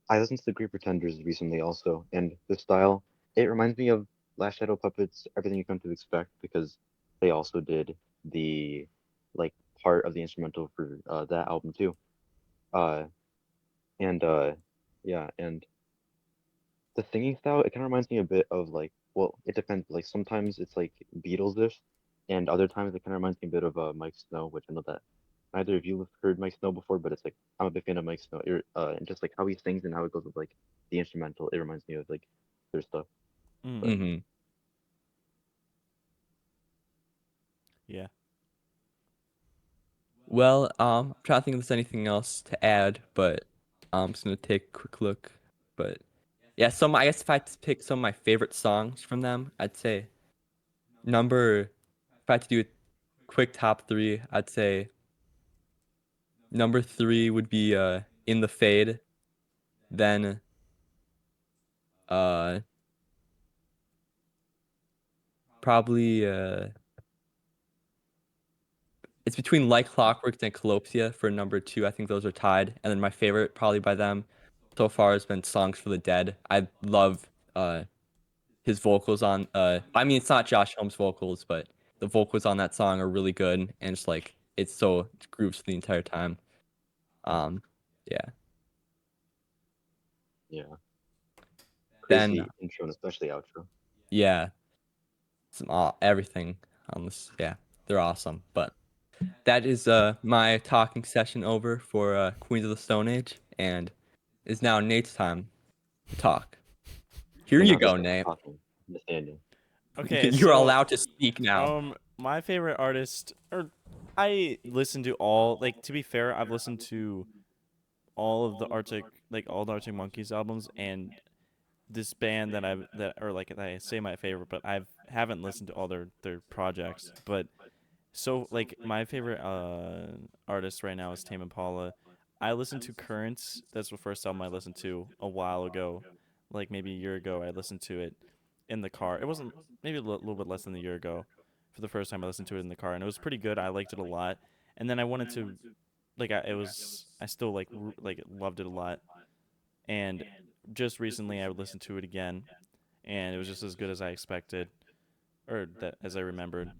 I listened to the Great Pretenders recently also, and the style it reminds me of Last Shadow Puppets, Everything You Come to Expect, because they also did the like part of the instrumental for that album too. Uh, and yeah, and the singing style it kind of reminds me a bit of like well, it depends. Like sometimes it's like Beatles-ish, and other times it kind of reminds me a bit of Mike Snow, which I know that neither of you have heard Mike Snow before, but it's like I'm a big fan of Mike Snow. And just like how he sings and how it goes with like the instrumental, it reminds me of like their stuff. Mm-hmm. But mm-hmm. Yeah. Well, I'm trying to think if there's anything else to add, but I'm just gonna take a quick look. But yeah, some I guess if I had to pick some of my favorite songs from them, I'd say number if I had to do a quick top three, I'd say number three would be In the Fade. Then uh probably it's between Like Clockwork and Colopsia for number two. I think those are tied. And then my favorite probably by them so far has been Songs for the Dead. I love his vocals on I mean it's not Josh Holmes vocals, but the vocals on that song are really good and it's like it's so it grooves the entire time. Um yeah. yeah, Then crazy intro and especially outro. yeah, some everything on this yeah, they're awesome. But that is my talking session over for Queens of the Stone Age and is now Nate's time to talk. Here Okay, you now it's go, time for Nate. talking, Nathaniel. Okay, You are so allowed to speak now. my favorite artist, or I listen to all. Like to be fair, I've listened to all of the Arctic, like all the Arctic Monkeys albums, and this band that or like I say my favorite, but haven't listened to all their projects. But so like my favorite artist right now is Tame Impala. I listened to Currents. That's the first album I listened to a while ago, like maybe a year ago. I listened to it in the car. It wasn't maybe little bit less than a year ago. For the first time, I listened to it in the car, and it was pretty good. I liked it a lot. And then I wanted to like I still like loved it a lot. And just recently, I listened to it again, and it was just as good as I expected, or that as I remembered.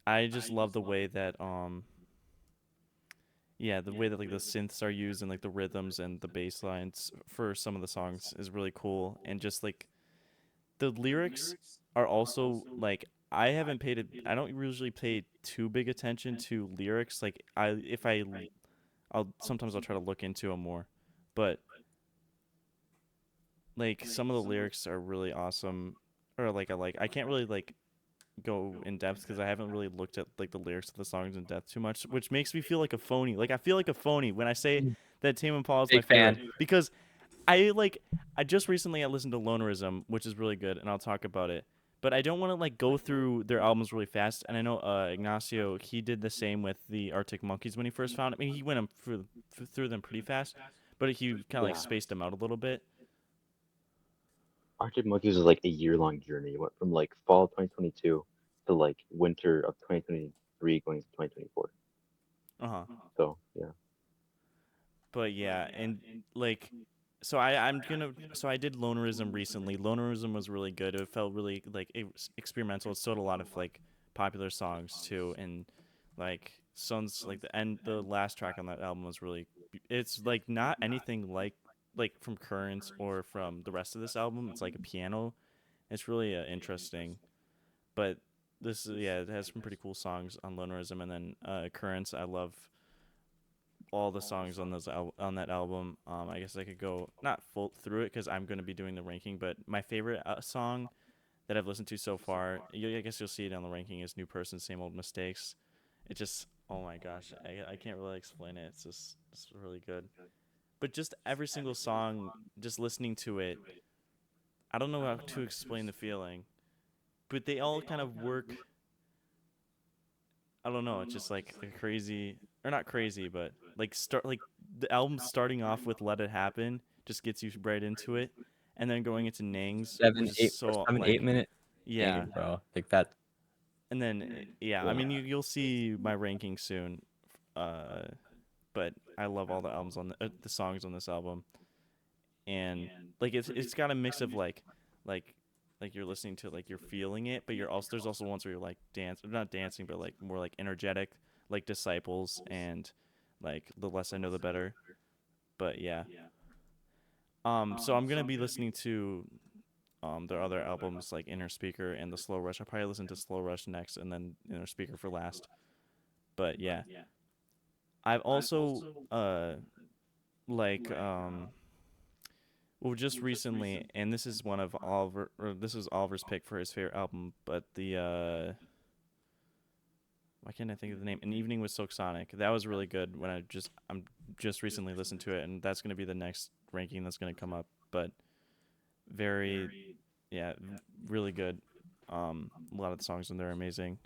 I just love the way that yeah, the way that like the synths are used and like the rhythms and the bass lines for some of the songs is really cool. And just like the lyrics are also like I don't usually pay too big attention to lyrics. Like I'll sometimes I'll try to look into them more, but like some of the lyrics are really awesome. Or like I can't really like go in depth because I haven't really looked at like the lyrics of the songs in depth too much, which makes me feel like a phony. Like I feel like a phony when I say that Tame Impala is my Big favorite fan. because I just recently I listened to Lonerism, which is really good, and I'll talk about it. But I don't want to like go through their albums really fast. And I know Ignacio he did the same with the Arctic Monkeys when he first found it. I mean he went through them pretty fast, but he kind of like Yeah. spaced them out a little bit. Arctic Monkeys was like a year-long journey. It went from like fall of 2022 to like winter of 2023 going to 2024. Uh huh. So yeah. But yeah, and like, so I did Lonerism recently. Lonerism was really good. It felt really like it was experimental. It still had a lot of like popular songs too, and like songs like the last track on that album was really. It's like not anything like from Currents or from the rest of this album. It's like a piano. It's really interesting, but yeah, it has some pretty cool songs on Lonerism, and then Currents. I love all the songs on on that album. I guess I could go not full through it because I'm going to be doing the ranking, but my favorite song that I've listened to so far, I guess you'll see it on the ranking, is "New Person, Same Old Mistakes." It just, oh my gosh, I can't really explain it. It's really good. But just every single song, just listening to it, I don't know how to explain the feeling, but they all kind of work. I don't know. It's just like a crazy, or not crazy, but like the album starting off with "Let It Happen" just gets you right into it, and then going into Nangs, which Seven, is eight, or so seven, like 8 minute yeah, game, bro. Like that. and then yeah. I Yeah. mean, you'll see my ranking soon, uh, but I love all the albums on the songs on this album, and like it's got a mix of like like you're listening to like you're feeling it, but you're also there's also ones where you're like not dancing, but like more like energetic, like Disciples and like The Less I Know the Better. But yeah, so I'm gonna be listening to their other albums like Inner Speaker and The Slow Rush. I'll probably listen to Slow Rush next, and then Inner Speaker for last. But yeah, I've also like well, just recently, and this is one of Oliver, or this is Oliver's pick for his favorite album, but the why can't I think of the name? An Evening with Silk Sonic. That was really good. I'm just recently listened to it, and that's gonna be the next ranking that's gonna come up. But very, yeah, really good. A lot of the songs in there are amazing.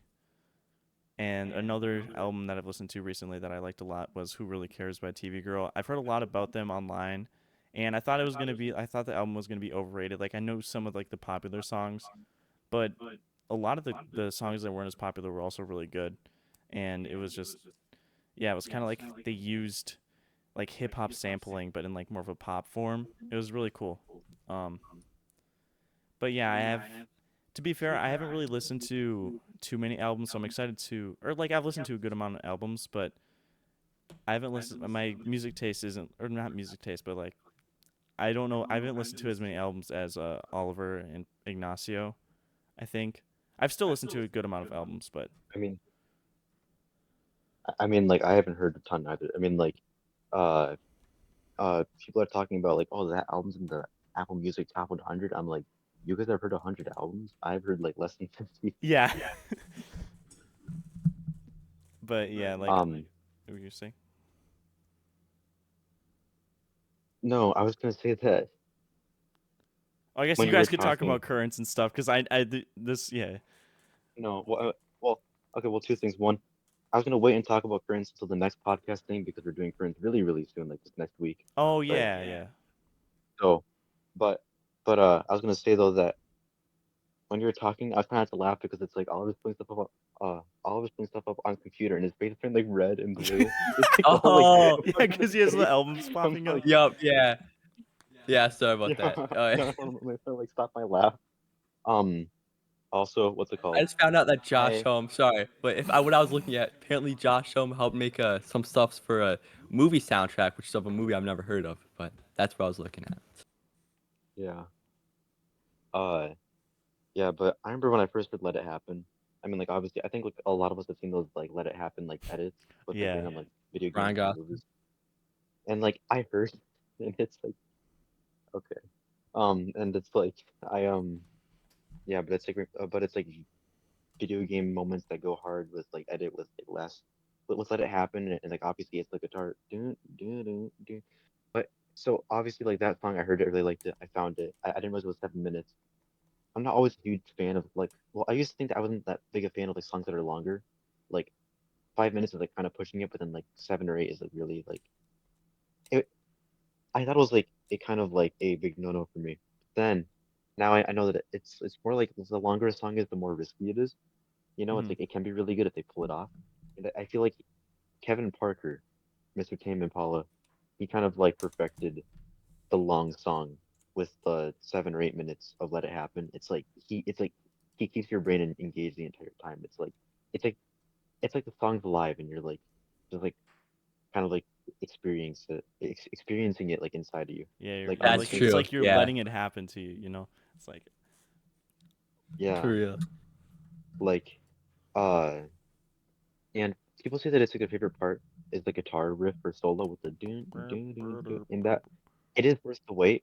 And another album that I've listened to recently that I liked a lot was "Who Really Cares" by TV Girl. I've heard a lot about them online, and I thought the album was gonna be overrated. Like I know some of like the popular songs, but a lot of the songs that weren't as popular were also really good. And it was just yeah, it was kind of like they used like hip hop sampling, but in like more of a pop form. It was really cool. Um, but yeah, I have to be fair, I haven't really listened to too many albums, so I'm excited to, or like I've listened to a good amount of albums, but I haven't listened. My music taste isn't, or not music taste, but like I don't know. I haven't listened to as many albums as Oliver and Ignacio. I think I've still listened to a good amount of albums, but I mean, like I haven't heard a ton either. I mean, like, uh, people are talking about like, oh, that album's in the Apple Music Top 100. I'm like, you guys have heard 100 albums. I've heard like less than 50. Yeah. But yeah, like Um, what were you saying? no, I was gonna say that Oh, I guess when you you were guys could talk talking, about currents and stuff because this yeah. no, well, okay, well, two things. One, I was gonna wait and talk about currents until the next podcast thing because we're doing currents really, really soon, like this next week, Oh right? yeah, yeah. So, but, I was gonna say though that when you were talking, I was kind of had to laugh because it's like Oliver's putting stuff up, Oliver's putting stuff up on computer and his face is turning like red and blue. It's like the whole like Oh, Yeah, part of his because he has the face. albums I'm popping up. like, yup, yeah, yeah. Sorry about yeah, that. Oh, yeah. yeah, I'm trying to like stop my laugh. Um, Also, what's it I called? just found out that Josh I Home. Sorry, but if I what I was looking at, apparently Josh Home helped make some stuffs for a movie soundtrack, which is of a movie I've never heard of. But that's what I was looking at. yeah, uh, yeah, but I remember when I first heard "Let It Happen." I mean, like obviously, I think like a lot of us have seen those like "Let It Happen" like edits with like Yeah. random like video Ryan games and Gosling. movies, and like I heard, and it's like okay, and it's like I yeah, but it's like but it's like video game moments that go hard with like edit with like less, but with "Let It Happen" and like obviously it's the guitar, dun, dun, dun, dun. But so obviously like that song I heard it, I really liked it, I found it, I didn't realize it was 7 minutes. I'm not always a huge fan of like, well, I used to think that I wasn't that big a fan of like songs that are longer. Like 5 minutes is like kind of pushing it, but then like 7 or 8 is like really like it. I thought it was like a kind of like a big no-no for me. Then now I know that it's more like the longer a song is, the more risky it is. You know, it's Hmm. like it can be really good if they pull it off. And I feel like Kevin Parker, Mr. Tame Impala, he kind of like perfected the long song with the 7 or 8 minutes of Let It Happen. It's like he keeps your brain engaged the entire time. It's like it's like the song's alive and you're like just like kind of like experiencing it like inside of you. Yeah, Like I'm That's like listening to it's true. like like you're Yeah, letting it happen to you. You know, it's like yeah, for real. like uh and people say that it's like their favorite part is the guitar riff or solo with the dun dun dun dun and that it is worth the wait,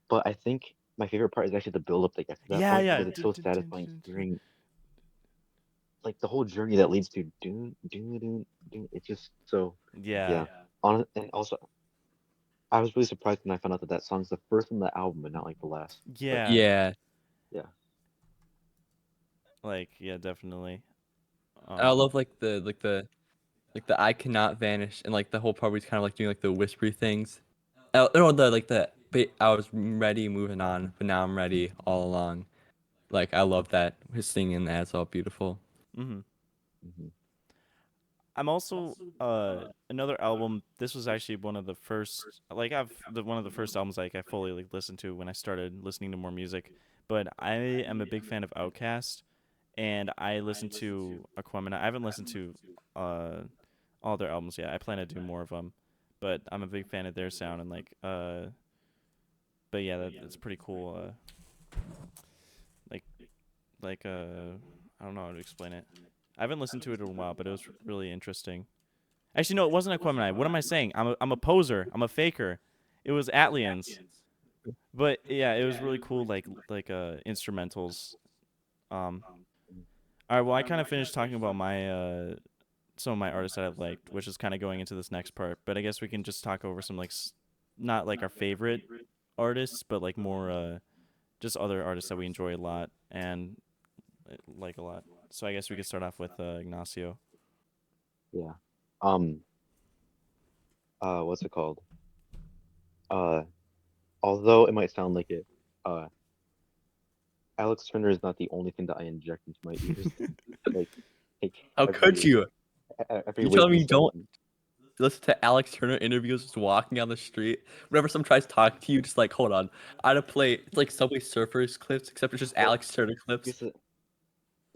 but I think my favorite part is actually the build up that gets to that yeah, point yeah. because it's so satisfying hearing like the whole journey that leads to do do do do. It's just so Yeah, yeah. And also, I was really surprised when I found out that that song's the first on the album and not like the last. But yeah. Yeah, yeah, Like yeah, definitely. I Um, love like the I cannot vanish and like the whole part where he's kind of like doing like the whispery things. Oh, no, the like the I was ready moving on, but now I'm ready all along. Like I love that his singing that's all beautiful. hmm hmm I'm also another album. This was actually one of the first like one of the first albums like I fully like listened to when I started listening to more music. But I am a big fan of Outkast, and I listened to Aquemini. I haven't listened to uh all their albums yet. I plan to do more of them, but I'm a big fan of their sound and like But yeah, that's pretty cool. Like like I don't know how to explain it. I haven't listened to it in a while, but it was really interesting. Actually, no, it wasn't Aquemini. What am I saying? I'm a poser. I'm a faker. It was Atlians. But yeah, it was really cool. Like instrumentals. Um. All right. Well, I kind of finished talking about my some of my artists that I've liked, which is kind of going into this next part. But I guess we can just talk over some like not like our favorite artists, but like more just other artists that we enjoy a lot and like a lot. So I guess we could start off with Ignacio. yeah. Um, what's it called? Uh, Although it might sound like it, uh, Alex Turner is not the only thing that I inject into my ears, like, like How could you? every You telling me waking you don't second. listen to Alex Turner interviews just walking on the street? Whenever someone tries to talk to you, just like hold on. I'd play it's like Subway Surfers clips, except it's just Well, Alex Turner clips. here's the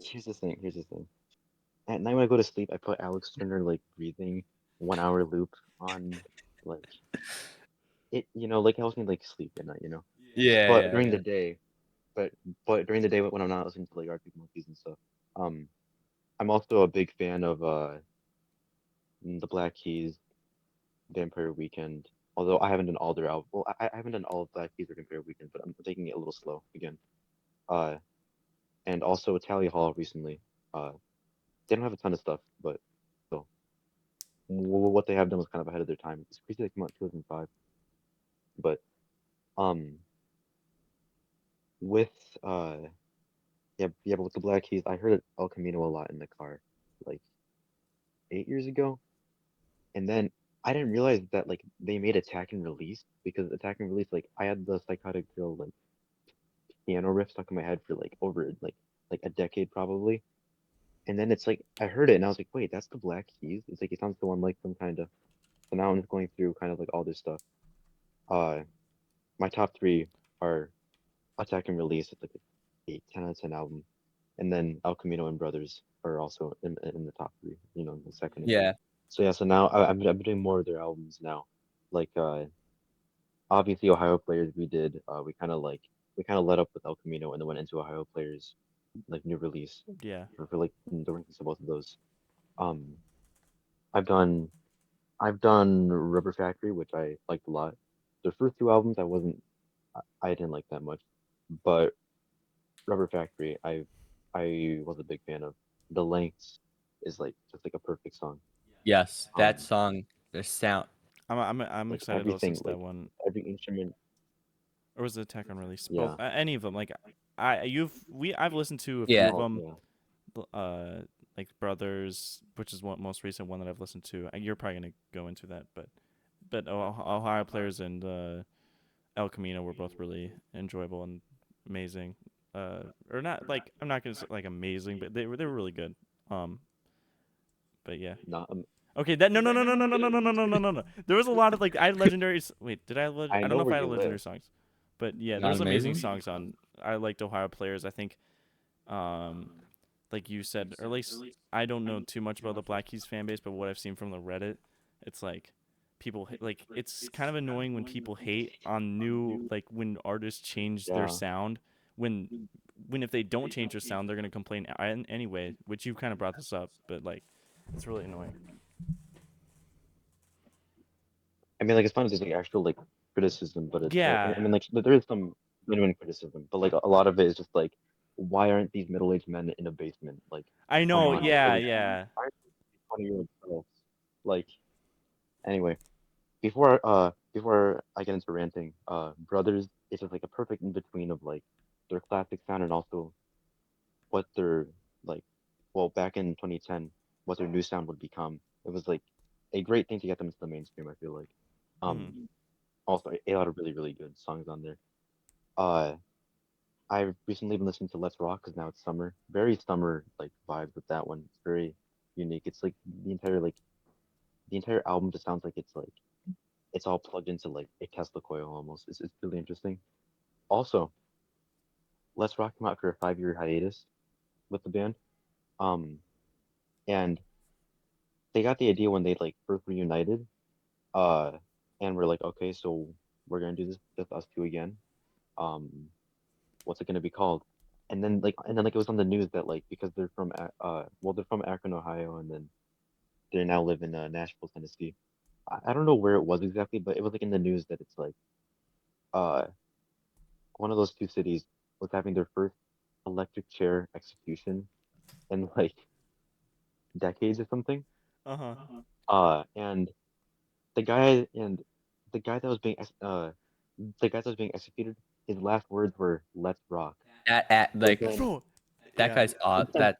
here's the thing. Here's the thing. At night when I go to sleep, I put Alex Turner like breathing 1 hour loop on like it, like helps me like sleep at night, Yeah, But yeah, during yeah. the day, but during the day when I'm not listening to like Arctic Monkeys and stuff, um, I'm also a big fan of the Black Keys, Vampire Weekend, Although I haven't done all their albums. Well, I haven't done all of Black Keys or Compare Weekend, but I'm taking it a little slow again. Uh, and also Tally Hall recently. Uh, they don't have a ton of stuff, but still, what they have done was kind of ahead of their time. It's crazy they came out in 2005, but um, with yeah, but with the Black Keys, I heard El Camino a lot in the car, like 8 years ago, and then I didn't realize that like they made Attack and Release because Attack and Release like I had the Psychotic Girl like piano riff stuck in my head for like over like a decade probably. And then it's like I heard it and I was like, wait, that's the Black Keys. It's like it sounds so unlike them kind of. So now I'm just going through kind of like all this stuff. Uh, my top three are Attack and Release. It's like a 10 out of 10 album, and then El Camino and Brothers are also in the top three. You know, the second and third. Yeah. So yeah, so now I'm doing more of their albums now. Like obviously Ohio Players we kind of let up with El Camino and then went into Ohio Players like new release Yeah. for like the rankings of both of those. Um, I've done I've done Rubber Factory, which I liked a lot. The first two albums I didn't like that much, but Rubber Factory I was a big fan of. The Lengths is like just like a perfect song. Yes, that Um, song, the sound. I'm like excited to listen everything, to that like one. every instrument. Or was it Attack on Release? Both, Yeah, any of them. Like I've listened to a few Yeah. of them. yeah, Like Brothers, which is one most recent one that I've listened to. You're probably gonna go into that, but Ohio Players and El Camino were both really enjoyable and amazing. Or not like I'm not gonna say like amazing, but they were really good. Um, but yeah. not. Okay, that no. There was a lot of like I had legendary. Wait, did I? I I don't know know if where I had you legendary live. songs, but yeah, there Not was amazing amazing? songs on. I liked Ohio Players. I think, um, like you said, or at least I don't know too much about the Black Keys fan base, but what I've seen from the Reddit, it's like like it's kind of annoying when people hate on new like when artists change their Yeah. sound when if they don't change their sound they're gonna complain anyway, which you've kind of brought this up, but like it's really annoying. I mean, like it's fine if there's like actual like criticism, but it's like I Yeah, mean, like there is some genuine criticism, but like a lot of it is just like, why aren't these middle-aged men in a basement? Like, I come know. on, like Yeah, really, yeah. why aren't these 20-year-old girls? Like, anyway, before I get into ranting, Brothers is just like a perfect in between of like their classic sound and also what their like, well, back in 2010, what their new sound would become. It was like a great thing to get them into the mainstream. I feel like. Hmm. Also a lot of really really good songs on there. Uh, I've recently been listening to Let's Rock because now it's summer. Very summer like vibes with that one. It's very unique. It's like the entire album just sounds like it's all plugged into like a Tesla coil almost. It's really interesting. Also, Let's Rock came out for a 5 year hiatus with the band. Um, and they got the idea when they like first reunited. Uh, and we're like, okay, so we're gonna do this just us two again. Um, what's it gonna be called? And then it was on the news that like because they're from well they're from Akron, Ohio, and then they now live in Nashville, Tennessee. I don't know where it was exactly, but it was like in the news that it's like uh one of those two cities was having their first electric chair execution in like decades or something. Uh-huh. And the guy and the guy that was being the guy that was being executed, his last words were "Let's rock." So Like then, Bro, that yeah. guy's odd. then,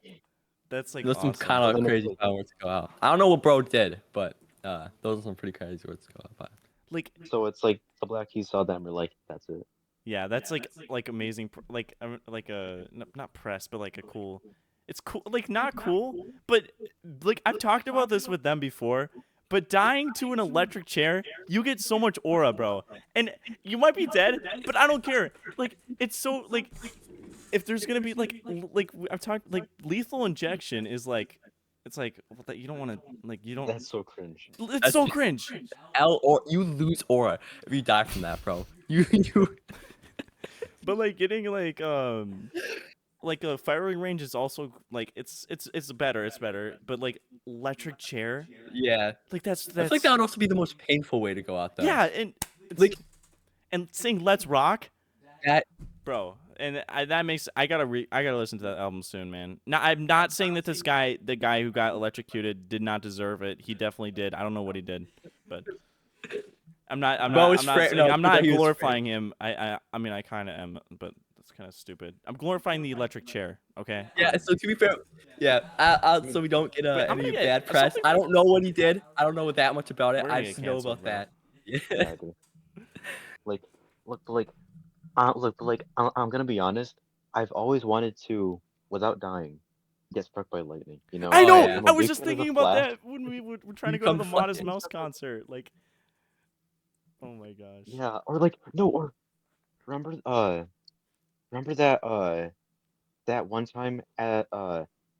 That's like Those some awesome. kind so of then it's crazy like final words to go out. I don't know what bro did, but those are some pretty crazy words to go out by. Like so it's like the Black Keys saw that and were like, "That's it." yeah, that's like amazing like a not press, but like a cool. It's cool, like not cool, but like I've talked about this with them before. But dying to an electric chair, you get so much aura, bro. And you might be dead, but I don't care. Like it's so like if there's gonna be like I've talked like lethal injection is like it's like well, that you don't want to like you don't. That's so cringe. It's That's so cringe. L or you lose aura if you die from that, bro. You But like getting like a firing range is also like it's better, but like electric chair. Yeah. Like I feel like that would also be the most painful way to go out, though. yeah, and Like and sing "Let's Rock," that. bro. And that makes I gotta listen to that album soon, man. Now I'm not saying that this guy, the guy who got electrocuted, did not deserve it. He definitely did. I don't know what he did, but Bo was I'm not saying no, I'm true that not he was glorifying him. I mean I kind of am, but that's kind of stupid. I'm glorifying the electric chair. Okay. Yeah, so to be fair, yeah, so we don't get Wait, I'm any gonna get bad press. something. I don't know what he did. I don't know that much about it. We're I gonna get just know canceled, about bro. that. Yeah. Yeah, I do. Like, look, but like, I'm gonna be honest. I've always wanted to, without dying, get struck by lightning. You know, I Oh know. yeah. I'm I a was big just fan of the thinking about Flash. that when we were trying to go to Become the the Modest Flash. Mouse concert. Like, oh my gosh. Yeah, or like no, or remember remember that one time at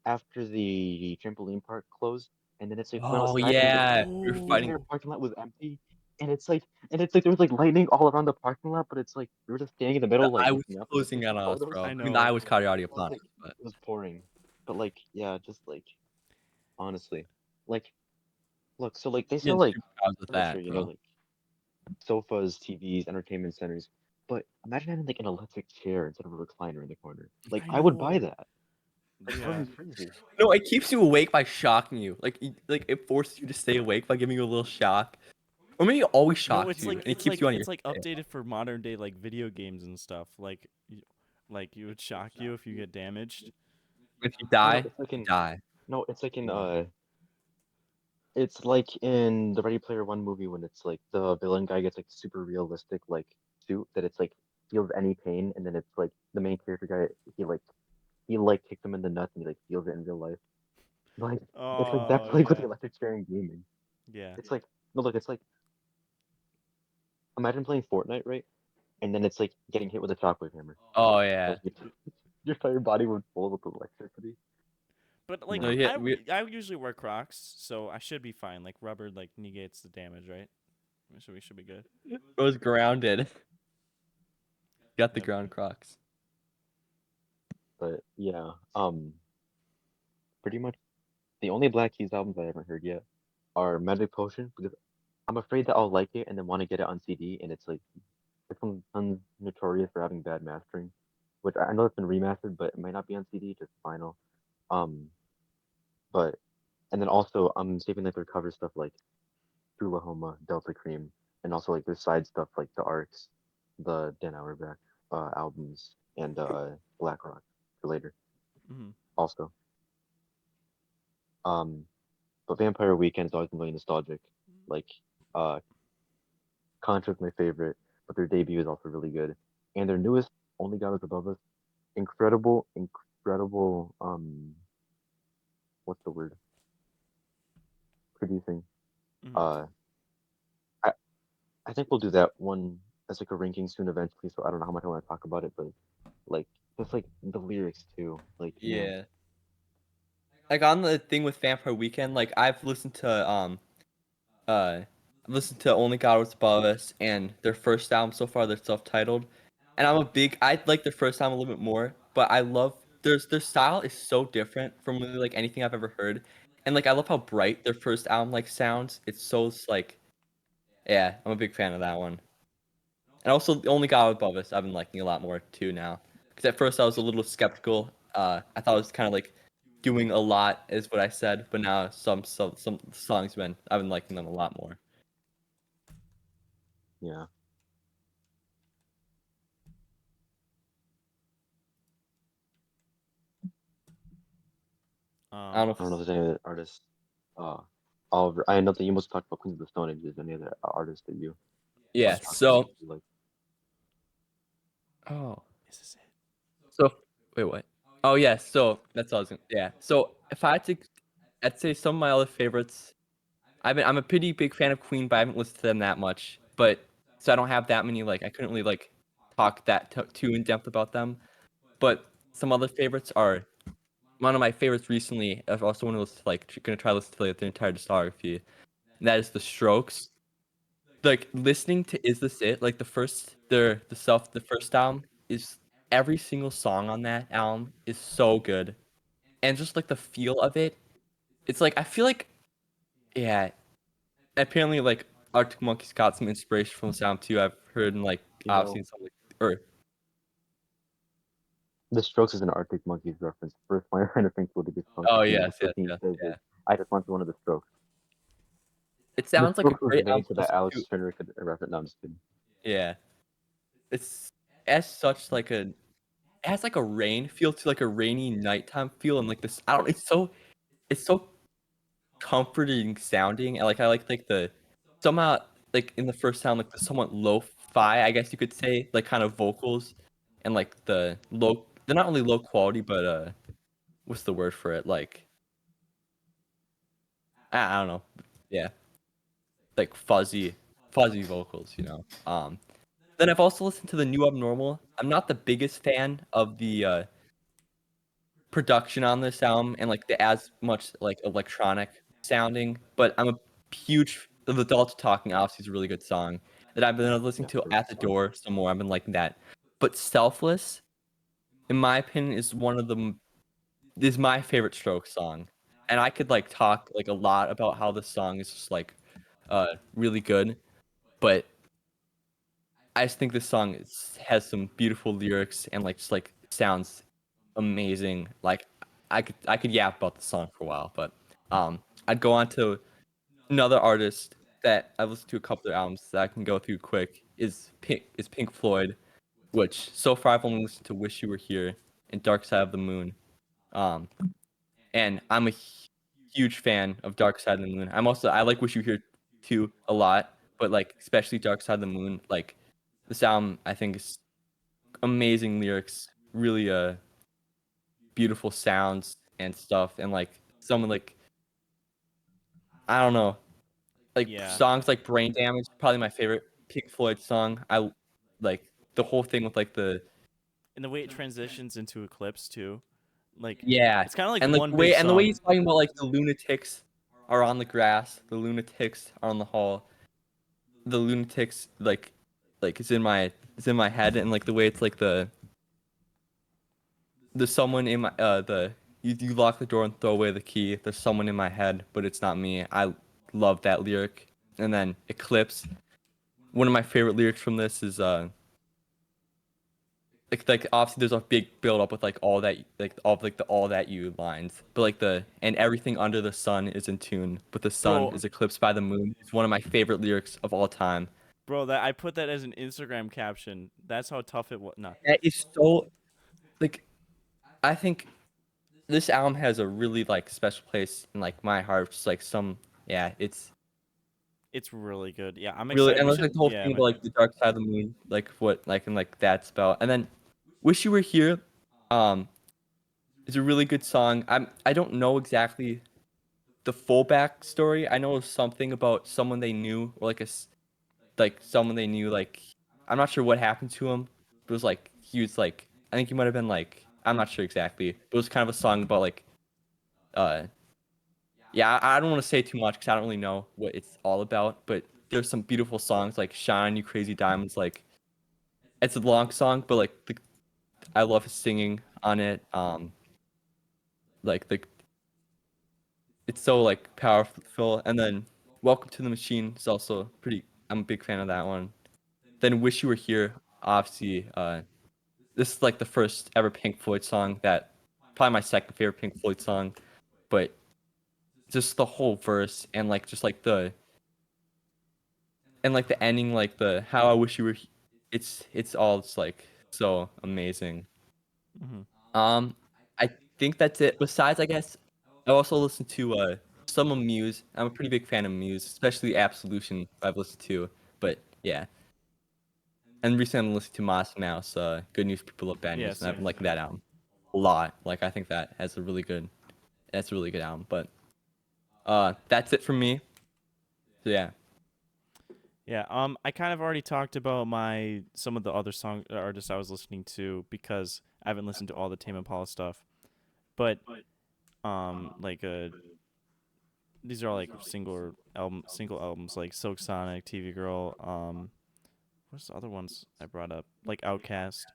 after the trampoline park closed, and then it's like went Oh outside and yeah, we were the fighting. entire Oh. parking lot was empty, and it's like there was like lightning all around the parking lot, but it's like we were just standing in the middle like I was looking up and like closing taking on us, photos. bro. I I mean, I know. was caught It was audioponic, like but it was pouring, but like yeah, just like honestly, like look, so like they yeah, sell like superpowers with furniture, that, you know, bro. like sofas, TVs, entertainment centers. But imagine having like an electric chair instead of a recliner in the corner. Like I I would buy know. that. Like that Yeah. would be crazy. No, it keeps you awake by shocking you. Like it forces you to stay awake by giving you a little shock, or maybe it always No, shocks you, and it keeps you on your. it's like updated for modern day like video games and stuff. Like you would shock you if you get damaged. If you No, no, die, it's like you in die. no, it's like in Yeah. it's like in the Ready Player One movie when it's like the villain guy gets like super realistic like suit that it's like feels any pain and then it's like the main character guy he kicks him in the nuts and he like feels it in real life. Like it's like that's Oh like with the yeah. electric chair in gaming. Yeah. It's like no look, it's like imagine playing Fortnite, right? And then it's like getting hit with a shockwave hammer. Oh yeah. Like your entire body would full with electricity. But You like No, know. yeah, we. I usually wear Crocs, so I should be fine. Like rubber like negates the damage, right? So we should be good. It was grounded. Got the Yep. ground Crocs. But yeah, pretty much the only Black Keys albums I haven't heard yet are Magic Potion because I'm afraid that I'll like it and then want to get it on CD and it's like this one's notorious for having bad mastering, which I know it's been remastered, but it might not be on CD, just vinyl. Um, but and then also I'm saving like their cover stuff like Tulahoma, Delta Cream, and also like their side stuff like the Arcs, the Dan Auerbach albums, and Black Rock for later Mm-hmm. also. Um, but Vampire Weekend has always been really nostalgic. Like uh, Contra's my favorite, but their debut is also really good, and their newest, Only God Is Above Us, incredible. What's the word? Producing. Mm-hmm. Uh, I I think we'll do that one as like a ranking soon eventually. So I don't know how much I want to talk about it, but like just like the lyrics too. Like man, Yeah. Like on the thing with Vampire Weekend, like uh I've listened to Only God Was Above Us and their first album so far, they're self-titled. And I like their first album a little bit more, but I love their style is so different from really like anything I've ever heard. And like I love how bright their first album like sounds. It's so like yeah, I'm a big fan of that one. And also the Only God Above Us I've been liking a lot more too now. Because at first I was a little skeptical. I thought it was kind of like doing a lot is what I said, but now some songs I've been liking them a lot more. yeah. I don't know I don't know if if there's any other artists. Uh, Oliver. I know that you must talk about Queens of the Stone Age. Is there any other artists that you want yeah. to talk about? So That you like? oh Is this it? so wait what? Oh yeah. So that's all I was gonna yeah. So if I had to, I'd say some of my other favorites. I'm a pretty big fan of Queen, but I haven't listened to them that much. But so I don't have that many like I couldn't really like talk that too in depth about them. But some other favorites are one of my favorites recently. I've also want to listen to, like gonna try to listen to like, their entire discography. And that is The Strokes. Like listening to Is This It? Like the first album is every single song on that album is so good. And just like the feel of it it's like I feel like yeah. Apparently, like Arctic Monkeys got some inspiration from the sound too. I've heard and like You I've know, seen some like or the Strokes is an Arctic Monkeys reference. First line I think would be song oh 15. yes, What yes, 15 yes, says is, yeah. I just want to be one of the Strokes. It The sounds like a Strokes was great album vague so to that listen Alex to. Turner could reference. No, I'm just kidding. Yeah, it's as such like a it has like a rain feel to like a rainy nighttime feel and like this. I don't. It's so comforting sounding. And like I like the somehow like in the first sound like the somewhat lo-fi I guess you could say like kind of vocals and like the low. They're not really low quality, but what's the word for it? Like I don't know. Yeah, like fuzzy vocals, you know. Then I've also listened to the new Abnormal. I'm not the biggest fan of the production on this album and like the as much like electronic sounding, but I'm a huge the Adults Talking obviously is a really good song that I've been listening Yeah, to great at the song. door some more. I've been liking that. But Selfless, in my opinion, is one of the is my favorite Strokes song. And I could like talk like a lot about how this song is just like really good, but I just think this song has some beautiful lyrics and like just like sounds amazing. Like I could yap about the song for a while, but I'd go on to another artist that I've listened to a couple of their albums that I can go through quick is Pink Floyd, which so far I've only listened to Wish You Were Here and Dark Side of the Moon. Um, and I'm a huge fan of Dark Side of the Moon. I like Wish You Were Here too a lot, but like especially Dark Side of the Moon. Like this album I think is amazing lyrics, really beautiful sounds and stuff, and like some of like I don't know, like Yeah, songs like Brain Damage, probably my favorite Pink Floyd song. I like the whole thing with like the and the way it transitions into Eclipse too, like yeah, it's kind of like and like one big the way song. he's talking about like the lunatics are on the grass, the lunatics are on the hall, the lunatics like it's in my head, and like the way it's like the someone in my the you lock the door and throw away the key. There's someone in my head, but it's not me. I love that lyric. And then Eclipse. One of my favorite lyrics from this is like obviously there's a big build up with like all that like all of, like the all that you lines, but like the and everything under the sun is in tune, but the sun Bro, is eclipsed by the moon. It's one of my favorite lyrics of all time. bro, that I put that as an Instagram caption. That's how tough it was. Nah, That is so like I think this album has a really like special place in like my heart. Just like some yeah, it's it's really good. Yeah, I'm really excited. and We there's should. like the whole Yeah, thing about man. like the dark side of the moon, like what like and like that's about. And then Wish You Were Here, um, is a really good song. I don't know exactly the full backstory. I know something about someone they knew or like like someone they knew like I'm not sure what happened to him. But it was like he was like I think he might have been like I'm not sure exactly. But it was kind of a song about like uh yeah, I don't want to say too much because I don't really know what it's all about, but there's some beautiful songs like "Shine You Crazy Diamonds." Like it's a long song, but like I love his singing on it. Like the it's so like powerful. And then "Welcome to the Machine" is also pretty. I'm a big fan of that one. Then "Wish You Were Here," obviously. This is like the first ever Pink Floyd song that probably my second favorite Pink Floyd song, but just the whole verse and like just like the ending like the how I wish you were it's all just like so amazing. Hmm. um I think that's it. Besides, I guess I also listen to some of Muse. I'm a pretty big fan of Muse, especially Absolution I've listened to. But yeah, and recently I'm listening to Modest Mouse, Good News People Love Bad Yeah, News, and I've same. been liking that album a lot. Like I think that has a really good that's a really good album. But that's it from me. So yeah. Yeah. I kind of already talked about my some of the other song artists I was listening to because I haven't listened to all the Tame Impala stuff. But like these are all like single albums like Silk Sonic, TV Girl. What's the other ones I brought up? Like Outcast.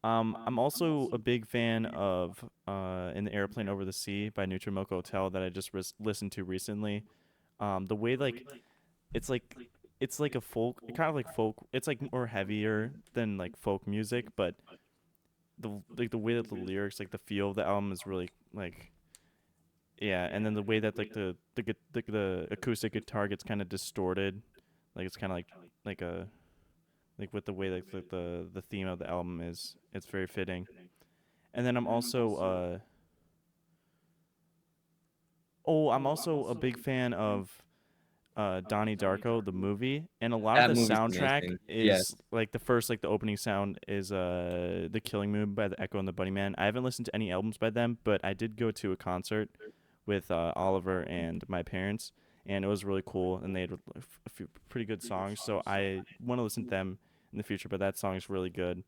I'm also a big fan of "In the Airplane Over the Sea" by Nutrimilk Hotel that I just listened to recently. The way like it's like a folk, kind of like folk. It's like more heavier than like folk music, but the way that the lyrics, like the feel of the album is really like yeah, and then the way that like the acoustic guitar gets kind of distorted, like it's kind of like a like with the way like the theme of the album is, it's very fitting. And then I'm also a big fan of Donnie Darko the movie, and a lot of That the movie's soundtrack amazing. is Yes. like the first, like the opening sound is The Killing Moon by the Echo and the Bunnymen. I haven't listened to any albums by them, but I did go to a concert with Oliver and my parents, and it was really cool, and they had a few pretty good songs, so I want to listen to them in the future, but that song is really good,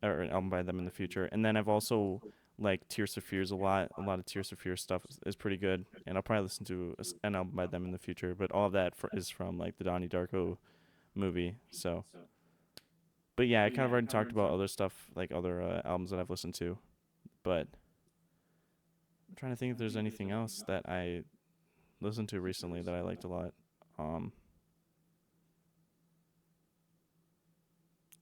or an album by them in the future. And then I've also like Tears for Fears a lot. A lot of Tears for Fears stuff is pretty good, and I'll probably listen to an album by them in the future. But all of that is from like the Donnie Darko movie. So, but yeah, I kind of already talked about other stuff, like other albums that I've listened to. But I'm trying to think if there's anything else that I listened to recently that I liked a lot. Um,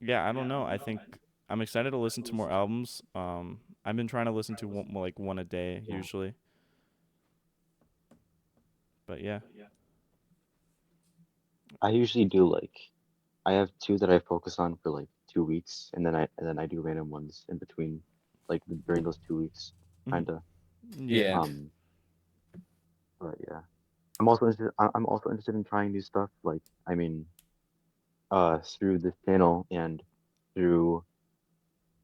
yeah, I don't know. I think I'm excited to listen to more albums. I've been trying to listen to one a day Yeah. usually. But yeah. I usually do like I have two that I focus on for like 2 weeks, and then I do random ones in between, like during those 2 weeks, Mhm. kinda. Yeah. Yeah. Um, but yeah, I'm also interested in trying new stuff. Like I mean, through this channel and through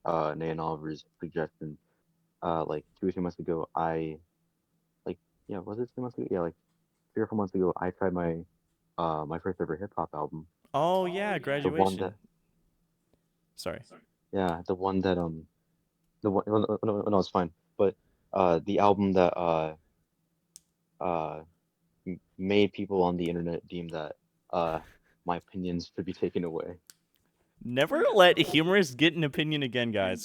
Nay and Oliver's suggestion, like 2 or 3 months ago, like yeah, was it 3 months ago? Yeah, like 3 or 4 months ago, I tried my first ever hip hop album. Oh yeah, The one that graduation. Sorry. yeah, the one no, it's fine. But the album that uh made people on the internet deem that uh my opinions should be taken away. Never let humorists get an opinion again, guys.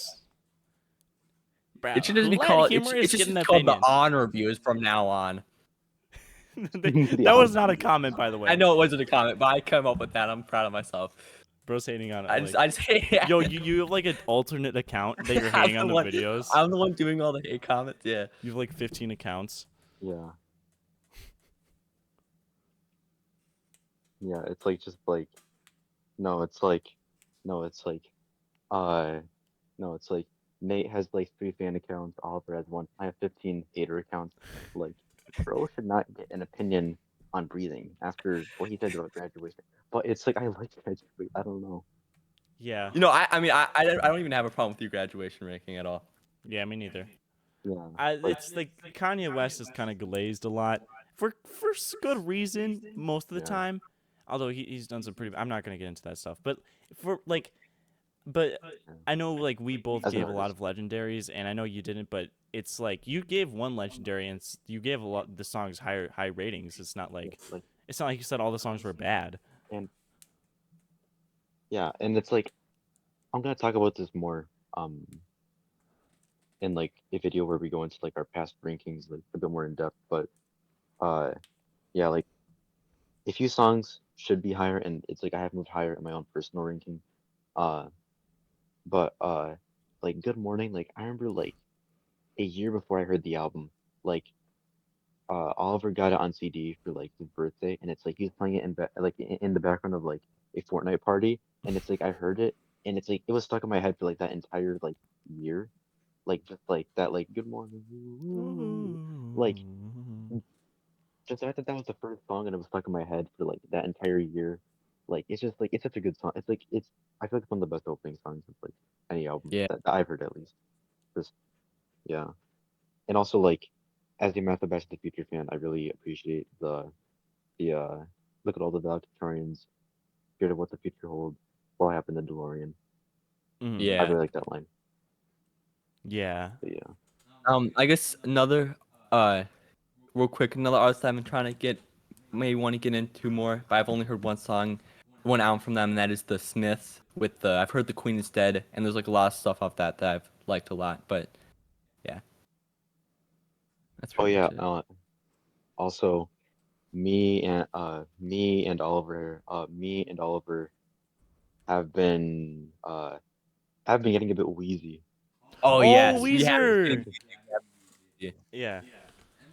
It Bro, should just be let called. It humorists should get just an be called the opinion. On reviews from now on. The That was album. not a comment, by the I way. know it wasn't a comment, but I came up with that. I'm proud of myself. Bro's hating on it. I just hate. Yo, you have like an alternate account that you're I'm hating the on the one. videos. I'm the one doing all the hate comments. Yeah. You have like 15 accounts. Yeah. Yeah, it's like just like no, it's like no, it's like uh no, it's like Nate has like 3 fan accounts, Oliver has one. I have 15 hater accounts. Like, bro should not get an opinion on breathing after what he said about graduation. But it's like I like graduation. I don't know. Yeah. I mean, I don't even have a problem with your graduation ranking at all. Yeah, me neither. Yeah. Like It's like Kanye West is kind of glazed a lot for good reason most of the yeah. time. Although he's done some pretty. I'm not gonna get into that stuff, but for like, but Yeah. I know like we both As an gave a lot artist. of legendaries, and I know you didn't, but it's like you gave one legendary, and you gave a lot the songs high ratings. Yeah. Like It's not like you said all the songs were bad. and yeah, and it's like I'm gonna talk about this more in like a video where we go into like our past rankings like a bit more in depth. But uh yeah, like a few songs should be higher, and it's like I have moved higher in my own personal ranking. Uh, but like Good Morning, like I remember like a year before I heard the album, like Oliver got it on CD for like his birthday, and it's like he was playing it in the background of like a Fortnite party, and it's like I heard it, and it's like it was stuck in my head for like that entire like year, like just like that like Good Morning, like just the fact that that was the first song and it was stuck in my head for like that entire year. Like it's just like it's such a good song. It's like it's I feel like it's one of the best opening songs of like any album Yeah. that I've heard at least. Just yeah. And also like as a Math Back to the Future fan, I really appreciate the look at all the valedictorians, scared of what the future holds, what happened to DeLorean. Mm, I Yeah. really like that line. yeah. But yeah. I guess another real quick, another artist I've been trying to get, maybe want to get into more, but I've only heard one song one album from them, and that is the Smiths with the I've heard the Queen is Dead, and there's like a lot of stuff off that I've liked a lot. But yeah, that's Oh pretty yeah. much it. Also, me and Oliver have been getting a bit wheezy. Oh Oh, yes, we have Because been Weezer. getting Wheezy. Yeah.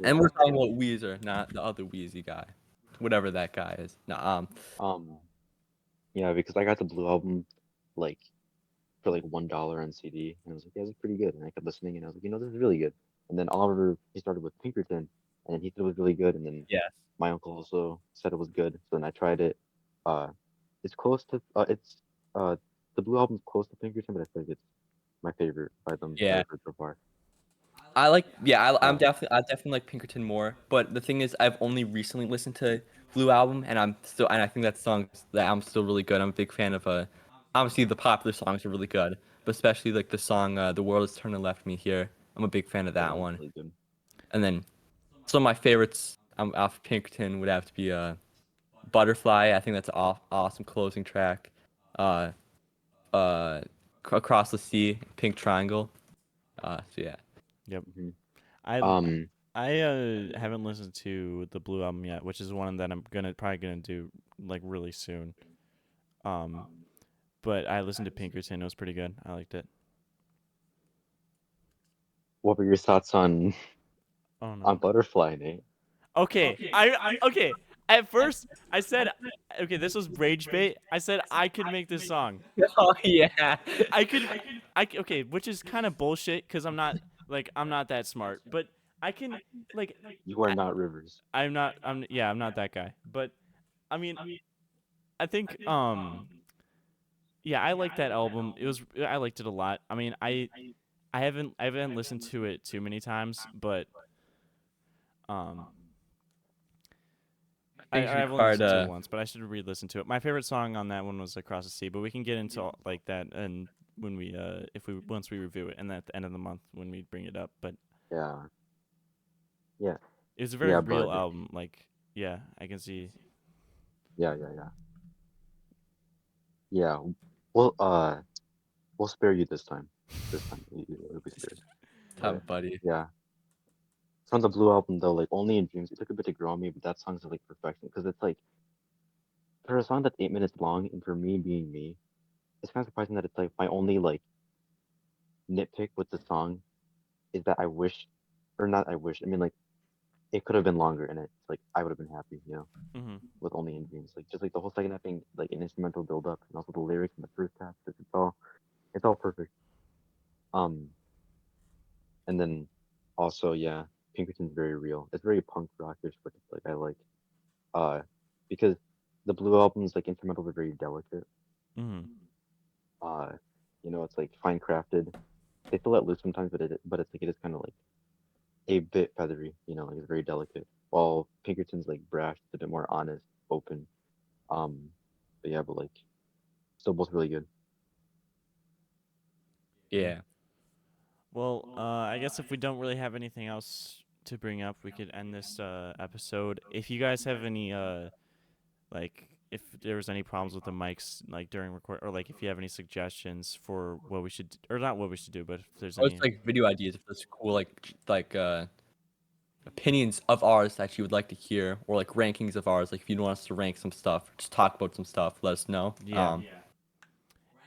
And yeah. we're talking about Weezer, not the other Wheezy guy, whatever that guy is. No, Um yeah, because I got the Blue album like for like $1 on CD, and I was like, yeah, this is pretty good. And I kept listening, and I was like, this is really good. And then Oliver, he started with Pinkerton, and he said it was really good. And then yes, my uncle also said it was good. So then I tried it. Uh, it's close to uh the Blue album's close to Pinkerton, but I think it's my favorite by them that yeah. I've heard so far. I'm Uh, definitely like Pinkerton more. But the thing is, I've only recently listened to Blue album, and I think that album's still really good. I'm a big fan of obviously the popular songs are really good, but especially like the song "The World Is Turning Left Me Here." I'm a big fan of yeah, that that's one. really good. And then some of my favorites off Pinkerton would have to be Butterfly. I think that's an awesome closing track. Uh, uh, Across the Sea, Pink Triangle. So yeah. Yep. hmm I Um, I haven't listened to the Blue album yet, which is one that I'm probably gonna do like really soon. Um, but I listened to Pinkerton. It was pretty good. I liked it. what were your thoughts on Oh no. on Butterfly, Nate? Okay. Okay. At first, I said, okay, this was rage bait. I said I could make this song. Oh yeah. I could, okay, which is kind of bullshit because I'm not that smart, but I can, like, You are I, not Rivers. I'm not that guy. But I mean, I think, yeah, I like that album. I liked it a lot. I mean, I haven't listened to it too many times, but um, Things I've only required listened to it once, but I should re-listen to it. My favorite song on that one was "Across the Sea," but we can get into like that and when we if we once we review it and at the end of the month when we bring it up. But Yeah, yeah, it was a very yeah, real but album. Like, yeah, I can see. yeah. Yeah, we'll we'll spare you this time. This time you'll be spared. time, But buddy. yeah, it's on the Blue album though. Like Only in Dreams, it took a bit to grow on me, but that song's like perfection because it's like for a song that's 8 minutes long, and for me being me, it's kind of surprising that it's like my only like nitpick with the song is that I wish, or not I wish. I mean like it could have been longer, and it's like I would have been happy, Hmm. with Only in Dreams. Like just like the whole second half being like an instrumental build up, and also the lyrics in the first half. It's all perfect. Um. And then also, yeah, Pinkerton's very real. It's very punk rockish, but it's like I like uh because the Blue album's like instrumentals are very delicate. Hmm. Uh, it's like fine crafted. They still let loose sometimes, but it's like it is kind of like a bit feathery. Like it's very delicate. While Pinkerton's like brash, it's a bit more honest, open. Um, but yeah, but like still both really good. Yeah. Well, I guess if we don't really have anything else to bring up, we could end this episode. If you guys have any like if there was any problems with the mics like during record or like if you have any suggestions for what we should or not what we should do, but if there's Or it's any. like video ideas if there's cool opinions of ours that you would like to hear, or like rankings of ours. Like if you want us to rank some stuff, just talk about some stuff, let us know. Yeah.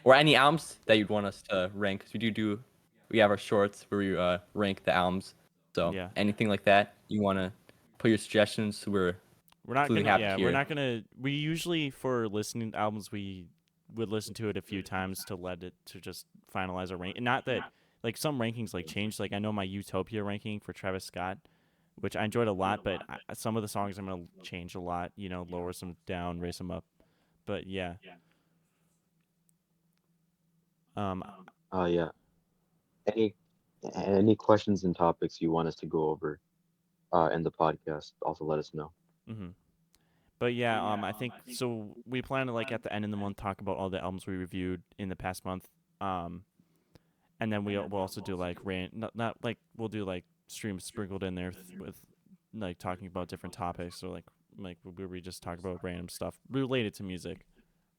Or any albums that you'd want us to rank. 'Cause we have our shorts where we rank the albums. So Yeah. anything like that you want to put your suggestions, we're We're not completely gonna. happy to Yeah, we're hear. not gonna. We usually for listening to albums we would listen to it a few times to let it to just finalize a rank. And not that like some rankings like changed. Like I know my Utopia ranking for Travis Scott, which I enjoyed a lot, but some of the songs I'm gonna change a lot. Lower some down, raise them up. But yeah. Um. Yeah. Any any questions and topics you want us to go over in the podcast, also let us know. Hmm. But yeah. I think so. We plan to like at the end of the month talk about all the albums we reviewed in the past month. Um. And then we'll also do like not like we'll do like streams sprinkled in there with like talking about different topics or like where we just talk about random stuff related to music.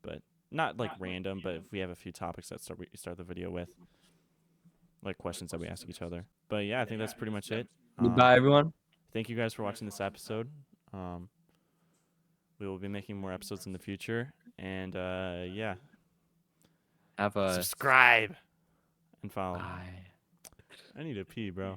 but not like random. But if we have a few topics that we start the video with, like questions that we ask each other. But yeah, I think that's pretty much it. Goodbye, everyone. Thank you guys for watching this episode. We will be making more episodes in the future, and yeah, Have a subscribe and follow. bye. I need to pee, bro.